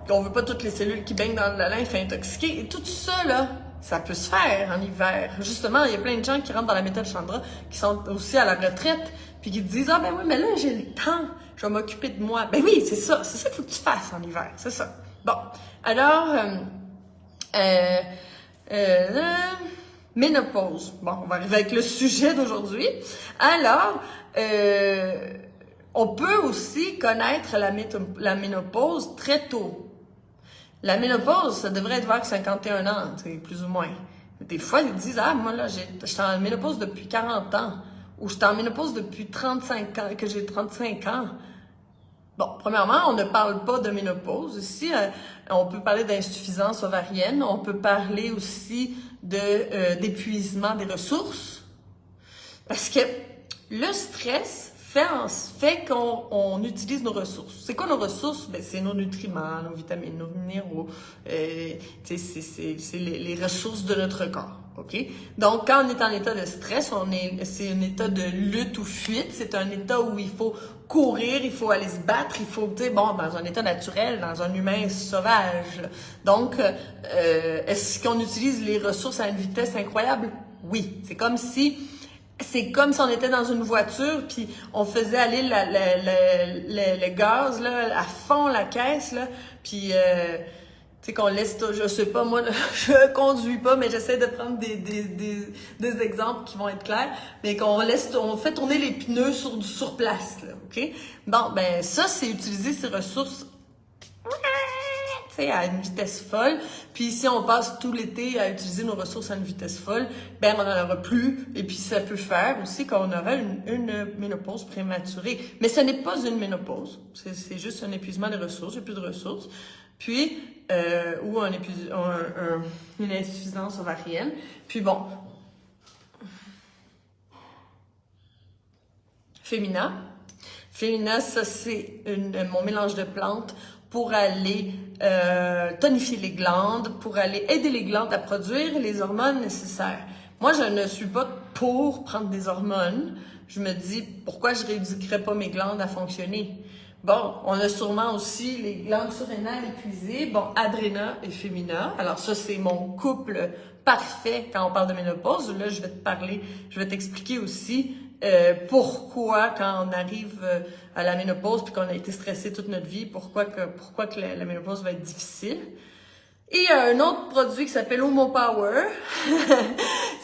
qu'on veut pas toutes les cellules qui baignent dans la lymphe intoxiquées. Et tout ça, là, ça peut se faire en hiver. Justement, il y a plein de gens qui rentrent dans la méthode Chandra, qui sont aussi à la retraite, puis qui te disent « Ah ben oui, mais là, j'ai le temps, je vais m'occuper de moi. » Ben oui, c'est ça qu'il faut que tu fasses en hiver, c'est ça. Bon, alors, ménopause. Bon, on va arriver avec le sujet d'aujourd'hui. Alors, on peut aussi connaître la ménopause très tôt. La ménopause, ça devrait être vers 51 ans, plus ou moins. Des fois, ils disent « Ah, moi là, j'étais en ménopause depuis 40 ans. » Ou « J'étais en ménopause depuis 35 ans, que j'ai 35 ans. » Bon, premièrement, on ne parle pas de ménopause ici. On peut parler d'insuffisance ovarienne. On peut parler aussi d'épuisement des ressources. Parce que le stress fait qu'on utilise nos ressources. C'est quoi nos ressources? Ben, c'est nos nutriments, nos vitamines, nos minéraux. C'est les ressources de notre corps. OK? Donc, quand on est en état de stress, c'est un état de lutte ou fuite. C'est un état où il faut courir, il faut aller se battre, il faut, dans un état naturel, dans un humain sauvage. Donc, est-ce qu'on utilise les ressources à une vitesse incroyable? Oui. C'est comme si on était dans une voiture, puis on faisait aller le gaz là, à fond la caisse, là, puis qu'on laisse, je sais pas, moi, je conduis pas, mais j'essaie de prendre des exemples qui vont être clairs, mais on fait tourner les pneus sur place, là, OK? Bon, ben ça, c'est utiliser ces ressources à une vitesse folle. Puis si on passe tout l'été à utiliser nos ressources à une vitesse folle, ben on n'en aura plus. Et puis ça peut faire aussi qu'on aura une ménopause prématurée. Mais ce n'est pas une ménopause. C'est juste un épuisement des ressources. J'ai plus de ressources. Puis, ou une insuffisance ovarienne. Puis bon. Fémina. Fémina, ça c'est mon mélange de plantes pour aller tonifier les glandes, pour aller aider les glandes à produire les hormones nécessaires. Moi, je ne suis pas pour prendre des hormones. Je me dis, pourquoi je ne rééduquerais pas mes glandes à fonctionner? Bon, on a sûrement aussi les glandes surrénales épuisées. Bon, Adréna et Fémina. Alors ça, c'est mon couple parfait quand on parle de ménopause. Là, je vais t'expliquer aussi pourquoi quand on arrive à la ménopause puis qu'on a été stressé toute notre vie, pourquoi que la ménopause va être difficile. Et il y a un autre produit qui s'appelle Homo Power.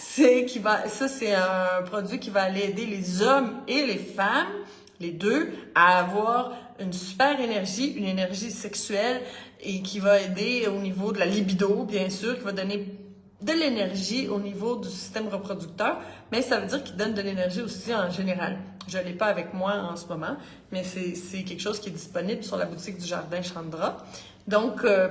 c'est un produit qui va aller aider les hommes et les femmes, les deux, à avoir une super énergie, une énergie sexuelle et qui va aider au niveau de la libido, bien sûr, qui va donner de l'énergie au niveau du système reproducteur, mais ça veut dire qu'il donne de l'énergie aussi en général. Je ne l'ai pas avec moi en ce moment, mais c'est quelque chose qui est disponible sur la boutique du Jardin Chandra. Donc, je vais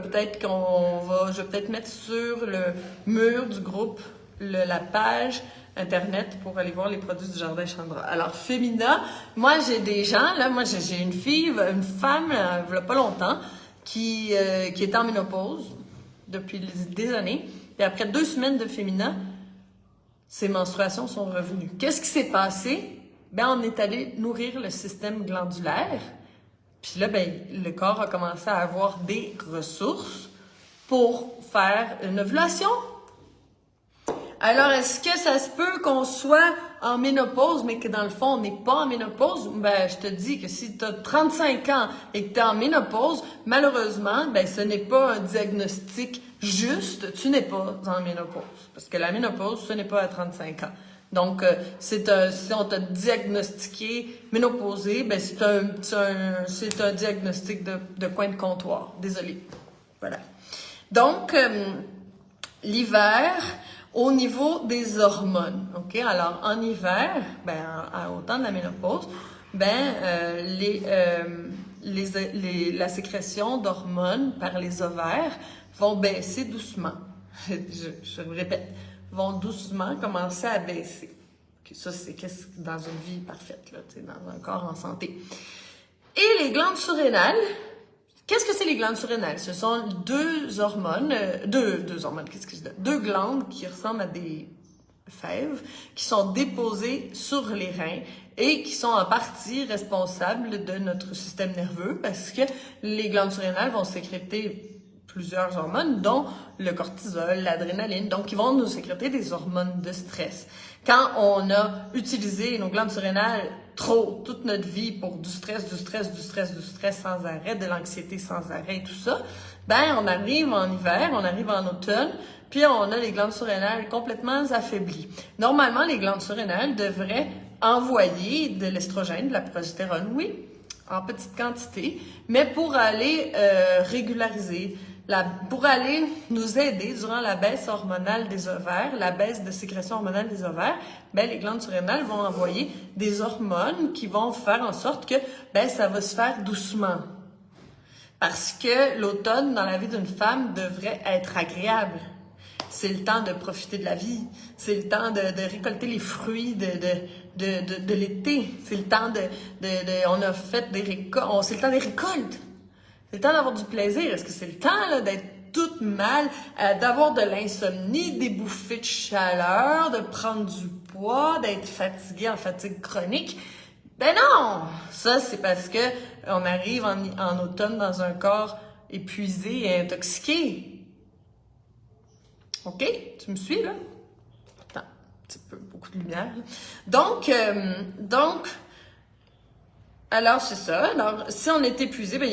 peut-être mettre sur le mur du groupe la page Internet pour aller voir les produits du Jardin Chandra. Alors, Femina, moi, j'ai des gens, là, moi, j'ai une fille, une femme, il y a pas longtemps, qui est en ménopause depuis des années. Et après 2 semaines de Femina, ses menstruations sont revenues. Qu'est-ce qui s'est passé? Ben, on est allé nourrir le système glandulaire. Puis là, ben, le corps a commencé à avoir des ressources pour faire une ovulation. Alors, est-ce que ça se peut qu'on soit en ménopause, mais que dans le fond, on n'est pas en ménopause? Ben, je te dis que si tu as 35 ans et que tu es en ménopause, malheureusement, ben, ce n'est pas un diagnostic juste. Tu n'es pas en ménopause. Parce que la ménopause, ce n'est pas à 35 ans. Donc, si on t'a diagnostiqué ménopausé, ben, c'est un diagnostic de coin de comptoir. Désolée. Voilà. Donc, l'hiver, au niveau des hormones, ok? Alors, en hiver, ben, au temps de la ménopause, ben, la sécrétion d'hormones par les ovaires vont baisser doucement. Je le répète, vont doucement commencer à baisser. Okay, ça, c'est dans une vie parfaite, là, dans un corps en santé. Et les glandes surrénales, qu'est-ce que c'est les glandes surrénales? Ce sont deux hormones, deux hormones, qu'est-ce que je dis? 2 glandes qui ressemblent à des fèves, qui sont déposées sur les reins et qui sont en partie responsables de notre système nerveux parce que les glandes surrénales vont sécréter plusieurs hormones, dont le cortisol, l'adrénaline, donc qui vont nous sécréter des hormones de stress. Quand on a utilisé nos glandes surrénales trop toute notre vie pour du stress sans arrêt, de l'anxiété sans arrêt et tout ça, ben on arrive en hiver, on arrive en automne, puis on a les glandes surrénales complètement affaiblies. Normalement, les glandes surrénales devraient envoyer de l'estrogène, de la progestérone, oui, en petite quantité, mais pour aller régulariser, pour aller nous aider durant la baisse hormonale des ovaires, la baisse de sécrétion hormonale des ovaires, ben, les glandes surrénales vont envoyer des hormones qui vont faire en sorte que ben, ça va se faire doucement. Parce que l'automne, dans la vie d'une femme, devrait être agréable. C'est le temps de profiter de la vie. C'est le temps de récolter les fruits de l'été. C'est le temps on a fait des récoltes. C'est le temps des récoltes. C'est le temps d'avoir du plaisir. Est-ce que c'est le temps là, d'être toute mal, d'avoir de l'insomnie, des bouffées de chaleur, de prendre du poids, d'être fatigué en fatigue chronique? Ben non! Ça, c'est parce que on arrive en automne dans un corps épuisé et intoxiqué. OK? Tu me suis, là? Attends, un petit peu, beaucoup de lumière. Donc, alors, c'est ça. Alors, si on est épuisé, ben,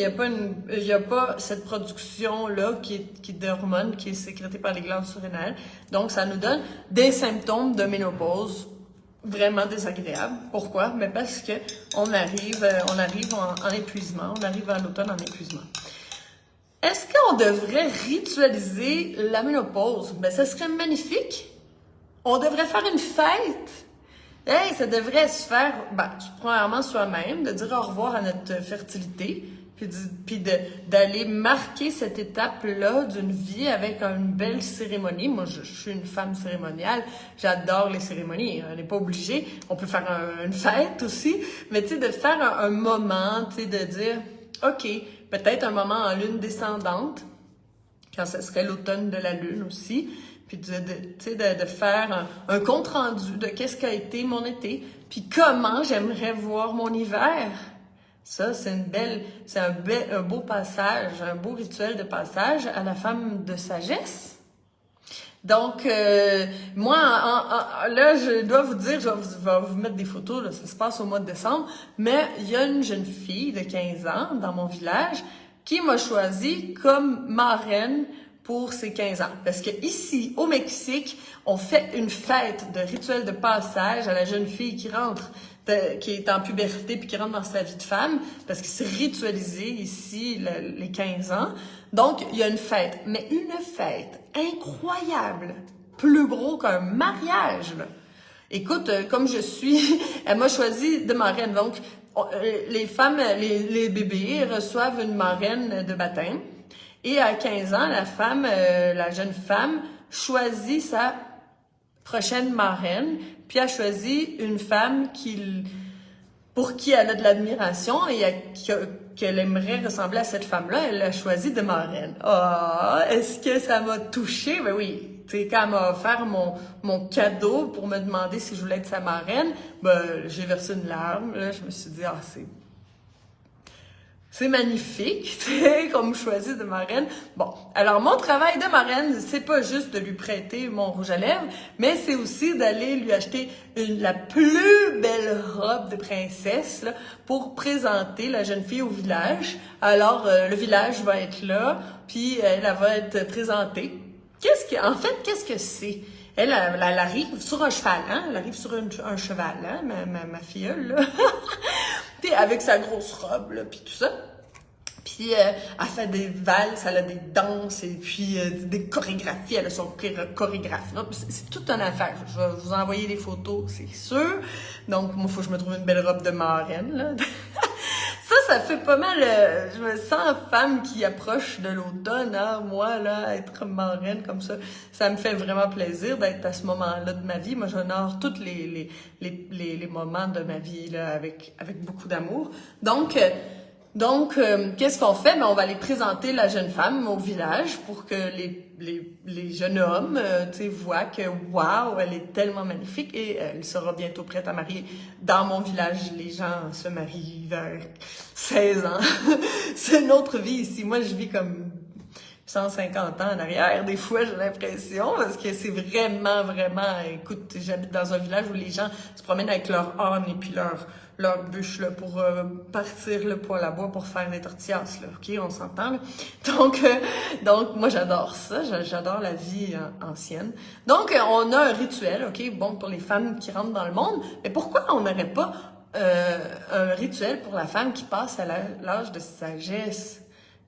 il y a pas cette production-là qui est d'hormones qui est sécrétée par les glandes surrénales. Donc, ça nous donne des symptômes de ménopause vraiment désagréables. Pourquoi? Mais parce que on arrive en épuisement. On arrive à l'automne en épuisement. Est-ce qu'on devrait ritualiser la ménopause? Ben, ça serait magnifique. On devrait faire une fête. Hey, ça devrait se faire, premièrement soi-même, de dire au revoir à notre fertilité, puis d'aller marquer cette étape-là d'une vie avec une belle cérémonie. Moi, je suis une femme cérémoniale, j'adore les cérémonies, on n'est pas obligé, on peut faire une fête aussi, mais tu sais, de faire un moment, tu sais, de dire, OK, peut-être un moment en lune descendante, quand ce serait l'automne de la lune aussi, puis de faire un compte-rendu de qu'est-ce qu'a été mon été, puis comment j'aimerais voir mon hiver. Ça, c'est un beau passage, un beau rituel de passage à la femme de sagesse. Donc, moi, là, je dois vous dire, je vais vous mettre des photos, là, ça se passe au mois de décembre, mais il y a une jeune fille de 15 ans dans mon village qui m'a choisi comme marraine pour ses 15 ans. Parce que ici, au Mexique, on fait une fête de rituel de passage à la jeune fille qui rentre, qui est en puberté puis qui rentre dans sa vie de femme, parce que c'est ritualisé ici, les 15 ans. Donc, il y a une fête, mais une fête incroyable, plus gros qu'un mariage, là. Écoute, comme je suis, elle m'a choisi de marraine. Donc, les femmes, les bébés reçoivent une marraine de baptême. Et à 15 ans, la jeune femme choisit sa prochaine marraine, puis elle a choisi une femme pour qui elle a de l'admiration et qu'elle aimerait ressembler à cette femme-là, elle a choisi de marraine. Ah, est-ce que ça m'a touchée? Ben oui. Tu sais, quand elle m'a offert mon cadeau pour me demander si je voulais être sa marraine, ben, j'ai versé une larme. Là, je me suis dit, c'est magnifique, tu sais, comme choisi de marraine. Bon, alors mon travail de marraine, c'est pas juste de lui prêter mon rouge à lèvres, mais c'est aussi d'aller lui acheter la plus belle robe de princesse là, pour présenter la jeune fille au village. Alors, le village va être là, puis elle va être présentée. Qu'est-ce que c'est? Elle arrive sur un cheval, hein? Elle arrive sur un cheval, hein? Ma filleule, là. Puis avec sa grosse robe, là, puis tout ça. Puis elle fait des valses, elle a des danses, et puis des chorégraphies, elle a son chorégraphe. C'est toute une affaire. Je vais vous envoyer des photos, c'est sûr. Donc, moi, il faut que je me trouve une belle robe de marraine, là. Ça fait pas mal, je me sens femme qui approche de l'automne, hein, moi, là, être marraine comme ça me fait vraiment plaisir d'être à ce moment-là de ma vie. Moi, j'honore tous les moments de ma vie, là, avec beaucoup d'amour. Donc, qu'est-ce qu'on fait? Ben, on va aller présenter la jeune femme au village pour que les jeunes hommes, tu sais, voient que, waouh, elle est tellement magnifique et elle sera bientôt prête à marier. Dans mon village, les gens se marient vers 16 ans. C'est une autre vie ici. Moi, je vis comme 150 ans en arrière, des fois, j'ai l'impression, parce que c'est vraiment, écoute, j'habite dans un village où les gens se promènent avec leur âne et puis leur bûche, là, pour partir le poêle à bois pour faire des tortillas, là, ok, on s'entend, là. Donc, moi, j'adore ça, j'adore la vie ancienne. Donc, on a un rituel, ok, bon, pour les femmes qui rentrent dans le monde, mais pourquoi on n'aurait pas un rituel pour la femme qui passe à l'âge de sagesse?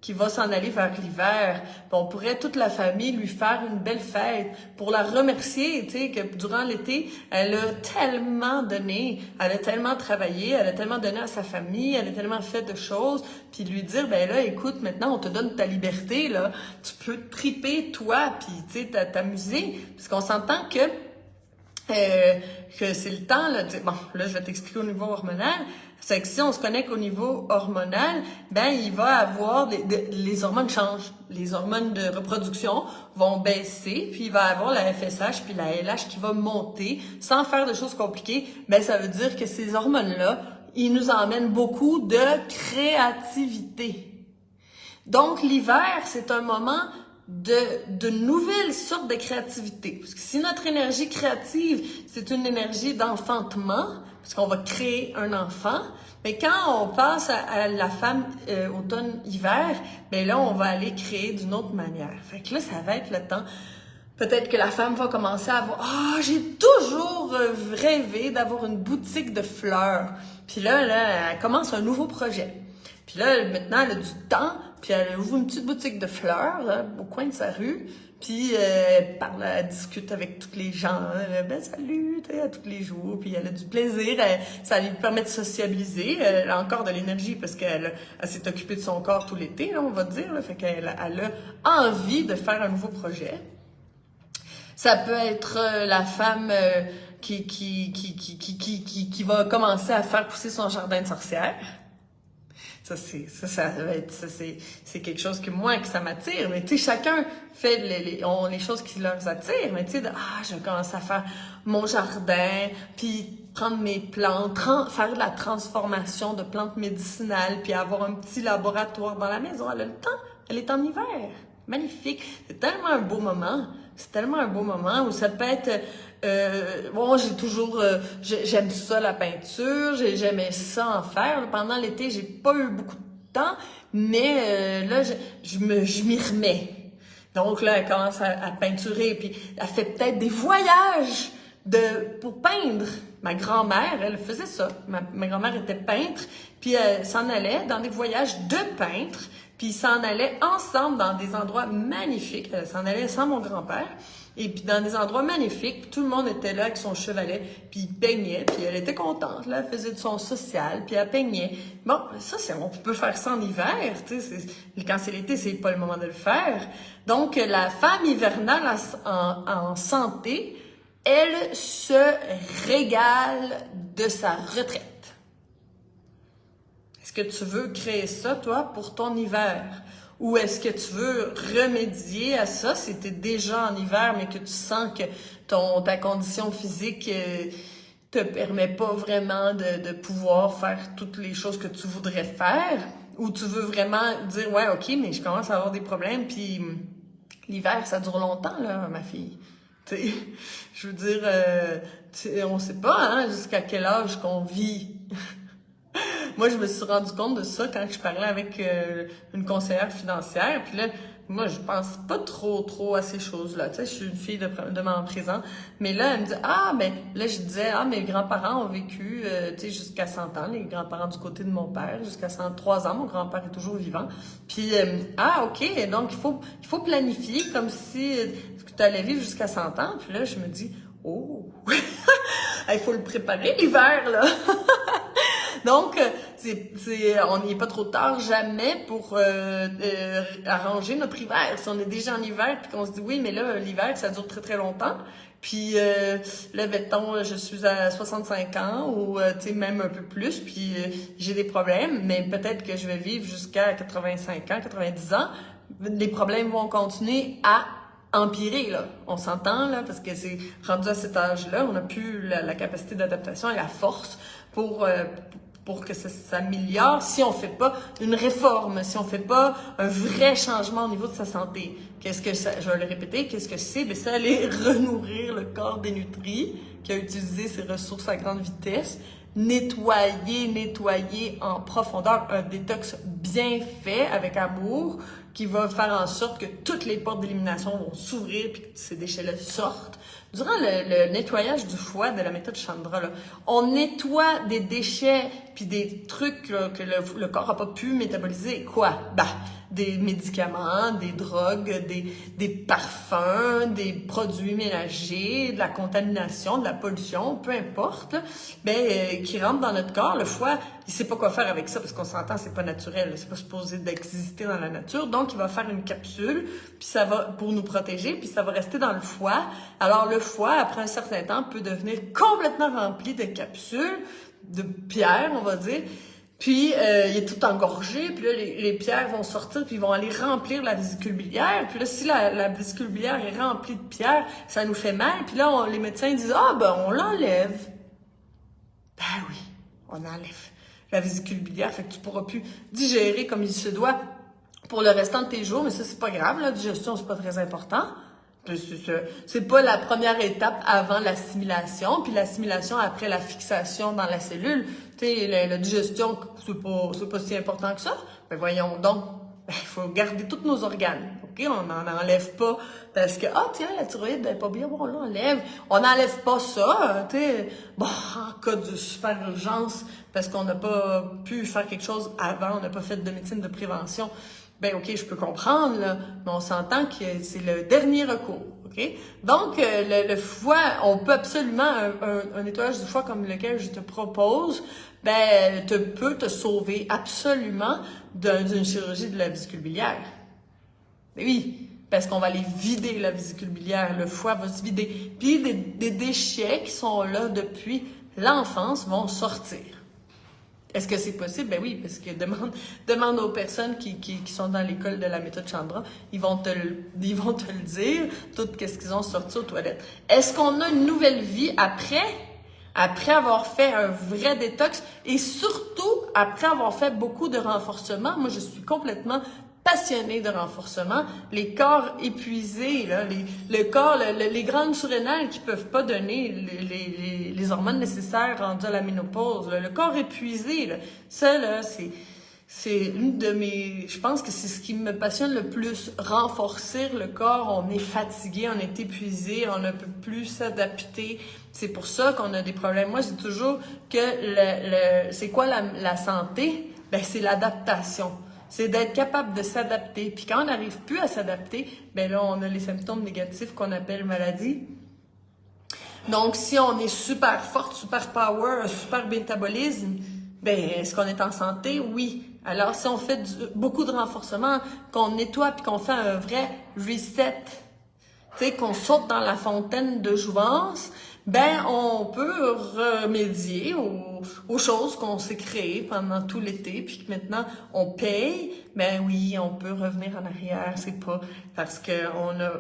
Qui va s'en aller vers l'hiver. On pourrait, toute la famille, lui faire une belle fête pour la remercier, tu sais, que durant l'été, elle a tellement donné, elle a tellement travaillé, elle a tellement donné à sa famille, elle a tellement fait de choses, puis lui dire, ben là, écoute, maintenant, on te donne ta liberté, là, tu peux triper, toi, puis, tu sais, t'amuser, parce qu'on s'entend que c'est le temps, là, bon, là, je vais t'expliquer au niveau hormonal, c'est que si on se connecte au niveau hormonal, ben, il va avoir, les hormones changent. Les hormones de reproduction vont baisser, puis il va avoir la FSH puis la LH qui va monter, sans faire de choses compliquées. Ben, ça veut dire que ces hormones-là, ils nous emmènent beaucoup de créativité. Donc, l'hiver, c'est un moment de nouvelles sortes de créativité. Parce que si notre énergie créative, c'est une énergie d'enfantement, parce qu'on va créer un enfant, mais quand on passe à la femme automne-hiver, ben là, on va aller créer d'une autre manière. Fait que là, ça va être le temps. Peut-être que la femme va commencer à avoir « Ah, j'ai toujours rêvé d'avoir une boutique de fleurs. » Puis là, elle commence un nouveau projet. Puis là, maintenant, elle a du temps, puis elle ouvre une petite boutique de fleurs là, au coin de sa rue. Puis elle parle, elle discute avec tous les gens. Ben salut, à tous les jours. Puis elle a du plaisir. Ça lui permet de sociabiliser. Elle a encore de l'énergie parce qu'elle s'est occupée de son corps tout l'été, là, on va dire. Là, fait qu'elle a envie de faire un nouveau projet. Ça peut être la femme qui va commencer à faire pousser son jardin de sorcière. C'est quelque chose que moi, que ça m'attire. Mais tu sais, chacun fait les choses qui leur attirent. Mais tu sais, je vais commencer à faire mon jardin, puis prendre mes plantes, faire de la transformation de plantes médicinales, puis avoir un petit laboratoire dans la maison. Elle a le temps. Elle est en hiver. Magnifique. C'est tellement un beau moment. C'est tellement un beau moment où ça peut être... bon, j'aime ça, la peinture, j'aimais ça en faire. Pendant l'été, j'ai pas eu beaucoup de temps, mais là, je m'y remets. Donc là, elle commence à peinturer, puis elle fait peut-être des voyages pour peindre. Ma grand-mère, elle faisait ça. Ma grand-mère était peintre, puis elle s'en allait dans des voyages de peintre, puis ils s'en allaient ensemble dans des endroits magnifiques. Elle s'en allait sans mon grand-père. Et puis dans des endroits magnifiques, puis tout le monde était là avec son chevalet, puis il peignait, puis elle était contente, là, elle faisait de son social, puis elle peignait. Bon, ça, on peut faire ça en hiver, tu sais, quand c'est l'été, c'est pas le moment de le faire. Donc, la femme hivernale en santé elle se régale de sa retraite. Est-ce que tu veux créer ça, toi, pour ton hiver? Ou est-ce que tu veux remédier à ça si tu es déjà en hiver, mais que tu sens que ta condition physique te permet pas vraiment de pouvoir faire toutes les choses que tu voudrais faire? Ou tu veux vraiment dire, ouais, ok, mais je commence à avoir des problèmes, puis l'hiver, ça dure longtemps, là, ma fille. T'sais, je veux dire, on sait pas, hein, jusqu'à quel âge qu'on vit. Moi, je me suis rendu compte de ça quand je parlais avec une conseillère financière. Puis là, moi, je pense pas trop à ces choses-là. Tu sais, je suis une fille de moment présent. Mais là, elle me dit, là, je disais, mes grands-parents ont vécu, tu sais, jusqu'à 100 ans. Les grands-parents du côté de mon père, jusqu'à 103 ans. Mon grand-père est toujours vivant. Puis, ok, donc il faut planifier comme si tu allais vivre jusqu'à 100 ans. Puis là, je me dis, oh, il faut le préparer l'hiver, là. Donc, on n'est pas trop tard jamais pour arranger notre hiver. Si on est déjà en hiver puis qu'on se dit oui, mais là, l'hiver, ça dure très très longtemps. Puis là, mettons, je suis à 65 ans ou tu sais, même un peu plus, puis j'ai des problèmes, mais peut-être que je vais vivre jusqu'à 85 ans, 90 ans. Les problèmes vont continuer à empirer, là. On s'entend, là, parce que c'est rendu à cet âge-là, on n'a plus la capacité d'adaptation et la force pour que ça s'améliore si on fait pas une réforme, si on fait pas un vrai changement au niveau de sa santé. Qu'est-ce que ça, je vais le répéter, qu'est-ce que c'est? Ben, c'est aller renourrir le corps dénutri, qui a utilisé ses ressources à grande vitesse, nettoyer en profondeur, un détox bien fait, avec amour, qui va faire en sorte que toutes les portes d'élimination vont s'ouvrir puis que ces déchets-là sortent. Durant le nettoyage du foie de la méthode Chandra, là, on nettoie des déchets puis des trucs là, que le corps n'a pas pu métaboliser. Quoi? Des médicaments, des drogues, des parfums, des produits ménagers, de la contamination, de la pollution, peu importe, là, qui rentrent dans notre corps. Le foie, il sait pas quoi faire avec ça parce qu'on s'entend, c'est pas naturel, c'est pas supposé d'exister dans la nature. Donc, il va faire une capsule, puis ça va pour nous protéger, puis ça va rester dans le foie. Alors, le foie, après un certain temps, peut devenir complètement rempli de capsules, de pierres, on va dire. Puis, il est tout engorgé, puis là, les pierres vont sortir, puis ils vont aller remplir la vésicule biliaire. Puis là, si la vésicule biliaire est remplie de pierres, ça nous fait mal. Puis là, les médecins disent, on l'enlève. Ben oui, on enlève la vésicule biliaire, fait que tu pourras plus digérer comme il se doit pour le restant de tes jours. Mais ça, c'est pas grave, la digestion, c'est pas très important. C'est pas la première étape avant l'assimilation, puis l'assimilation après la fixation dans la cellule. Tu sais, la digestion, c'est pas si important que ça. Ben voyons donc, il faut garder tous nos organes, ok? On n'en enlève pas parce que, tiens, la thyroïde, pas bien, bon, là, on l'enlève. On n'enlève pas ça, tu sais. Bon, en cas de super urgence, parce qu'on n'a pas pu faire quelque chose avant, on n'a pas fait de médecine de prévention. Ben ok, je peux comprendre, là, mais on s'entend que c'est le dernier recours, ok? Donc, le foie, on peut absolument, un nettoyage du foie comme lequel je te propose, peut te sauver absolument d'une chirurgie de la vésicule biliaire. Ben oui, parce qu'on va aller vider la vésicule biliaire, le foie va se vider, puis des déchets qui sont là depuis l'enfance vont sortir. Est-ce que c'est possible? Ben oui, parce que demande aux personnes qui sont dans l'école de la méthode Chandra, ils vont te le dire, tout qu'est-ce qu'ils ont sorti aux toilettes. Est-ce qu'on a une nouvelle vie après avoir fait un vrai détox et surtout après avoir fait beaucoup de renforcement? Moi, je suis complètement passionnée de renforcement, les corps épuisés, là, le corps, les glandes surrénales qui peuvent pas donner les hormones nécessaires rendues à la ménopause, là, le corps épuisé, là, ça là, c'est une de mes, je pense que c'est ce qui me passionne le plus, renforcer le corps. On est fatigué, on est épuisé, on ne peut plus s'adapter. C'est pour ça qu'on a des problèmes. Moi, je dis toujours que c'est quoi la santé? C'est l'adaptation. C'est d'être capable de s'adapter. Puis quand on n'arrive plus à s'adapter, là, on a les symptômes négatifs qu'on appelle maladie. Donc, si on est super forte, super power, un super métabolisme, est-ce qu'on est en santé? Oui. Alors, si on fait beaucoup de renforcement, qu'on nettoie puis qu'on fait un vrai reset, tu sais, qu'on saute dans la fontaine de jouvence, ben on peut remédier aux choses qu'on s'est créées pendant tout l'été, puis que maintenant on paye. Ben oui, on peut revenir en arrière. C'est pas parce qu'on a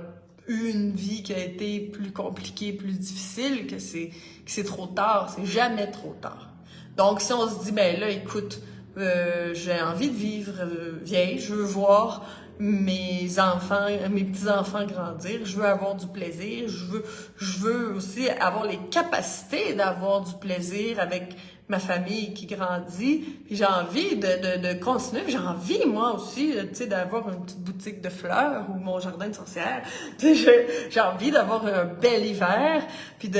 eu une vie qui a été plus compliquée, plus difficile que c'est trop tard. C'est jamais trop tard. Donc si on se dit ben là, écoute, j'ai envie de vivre vieille, je veux voir mes enfants, mes petits-enfants grandir, je veux avoir du plaisir, je veux aussi avoir les capacités d'avoir du plaisir avec ma famille qui grandit, puis j'ai envie de continuer, j'ai envie moi aussi, tu sais, d'avoir une petite boutique de fleurs ou mon jardin de sorcière, tu sais, j'ai envie d'avoir un bel hiver, puis de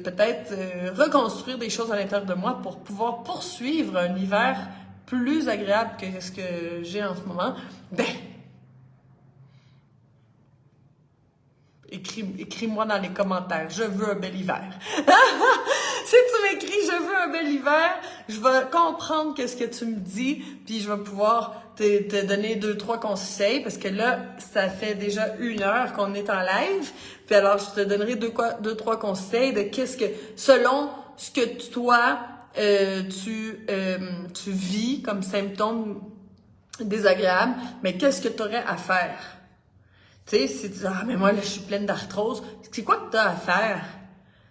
peut-être reconstruire des choses à l'intérieur de moi pour pouvoir poursuivre un hiver plus agréable que ce que j'ai en ce moment. Ben, écris-moi dans les commentaires, je veux un bel hiver. Si tu m'écris, je veux un bel hiver, je vais comprendre qu'est-ce que tu me dis, puis je vais pouvoir te donner 2-3 conseils, parce que là, ça fait déjà 1 heure qu'on est en live, puis alors je te donnerai 2-3 conseils de qu'est-ce que, selon ce que toi, tu vis comme symptômes désagréables, mais qu'est-ce que tu aurais à faire? Tu sais, si tu dis, ah, mais moi, là, je suis pleine d'arthrose, c'est quoi que tu as à faire?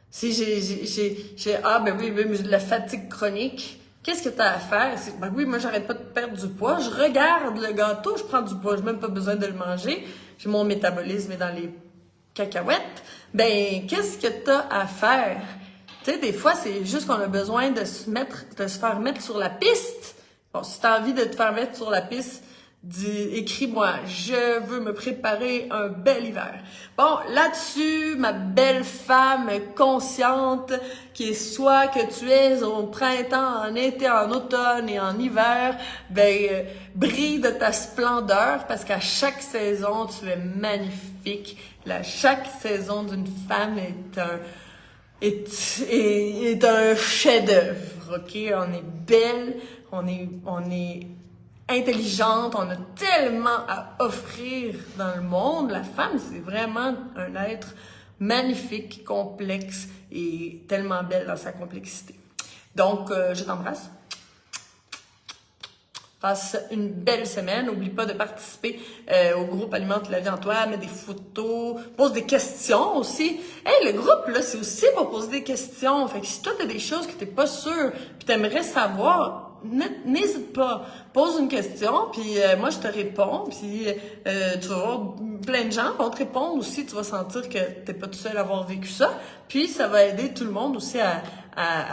Si ben oui, mais j'ai de la fatigue chronique, qu'est-ce que tu as à faire? Ben oui, moi, j'arrête pas de perdre du poids, je regarde le gâteau, je prends du poids, j'ai même pas besoin de le manger, j'ai mon métabolisme est dans les cacahuètes. Ben, qu'est-ce que tu as à faire? Tu sais, des fois, c'est juste qu'on a besoin de se faire mettre sur la piste. Bon, si tu as envie de te faire mettre sur la piste, écris-moi, je veux me préparer un bel hiver. Bon, là-dessus, ma belle femme consciente, qui est soit que tu es au printemps, en été, en automne et en hiver, ben, brille de ta splendeur, parce qu'à chaque saison, tu es magnifique. Chaque saison d'une femme est un chef-d'œuvre, ok? On est belle, on est intelligente, on a tellement à offrir dans le monde. La femme, c'est vraiment un être magnifique, complexe et tellement belle dans sa complexité. Donc, je t'embrasse. Passe une belle semaine. N'oublie pas de participer au groupe Alimente la vie en toi, mets des photos, pose des questions aussi. Hey, le groupe, là, c'est aussi pour poser des questions. Fait que si toi, t'as des choses que t'es pas sûr, puis t'aimerais savoir, n'hésite pas. Pose une question, puis moi, je te réponds, puis tu vas avoir plein de gens vont te répondre aussi. Tu vas sentir que t'es pas tout seul à avoir vécu ça. Puis, ça va aider tout le monde aussi à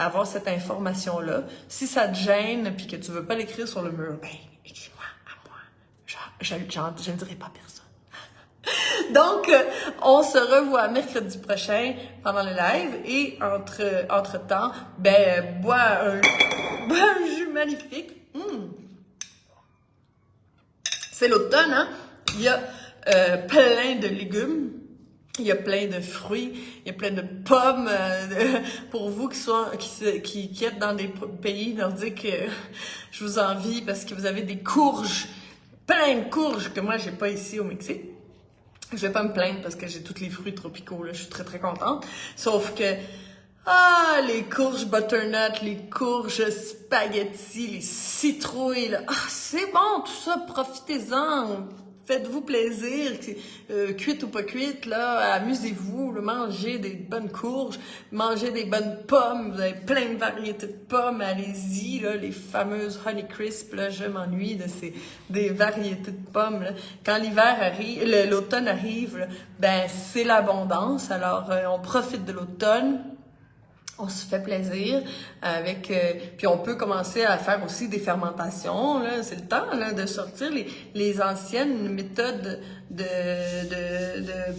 avoir cette information-là. Si ça te gêne, puis que tu veux pas l'écrire sur le mur, ben, écris-moi à moi. Je ne dirai pas à personne. Donc, on se revoit mercredi prochain pendant le live et entre-temps, ben, bois un jus magnifique. C'est l'automne, hein? Il y a plein de légumes, il y a plein de fruits, il y a plein de pommes. Pour vous qui êtes dans des pays nordiques, je vous envie parce que vous avez des courges, plein de courges que moi j'ai pas ici au Mexique. Je vais pas me plaindre parce que j'ai tous les fruits tropicaux, là, je suis très très contente. Sauf que les courges butternut, les courges spaghetti, les citrouilles, là. C'est bon tout ça, profitez-en. Faites-vous plaisir, cuite ou pas cuite, là, amusez-vous, là, mangez des bonnes courges, mangez des bonnes pommes, vous avez plein de variétés de pommes, allez-y, là, les fameuses Honeycrisp, là, je m'ennuie de des variétés de pommes, là. Quand l'hiver arrive, l'automne arrive, là, ben, c'est l'abondance, alors on profite de l'automne. On se fait plaisir avec puis on peut commencer à faire aussi des fermentations là, c'est le temps là de sortir les anciennes méthodes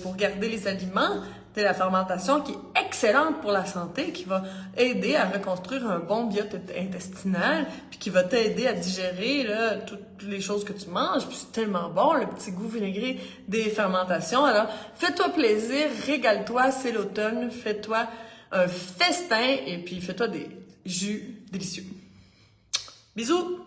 pour garder les aliments, de la fermentation qui est excellente pour la santé, qui va aider à reconstruire un bon biote intestinal, puis qui va t'aider à digérer là toutes les choses que tu manges, puis c'est tellement bon le petit goût vinaigré des fermentations. Alors, fais-toi plaisir, régale-toi, c'est l'automne, fais-toi un festin et puis fais-toi des jus délicieux. Bisous!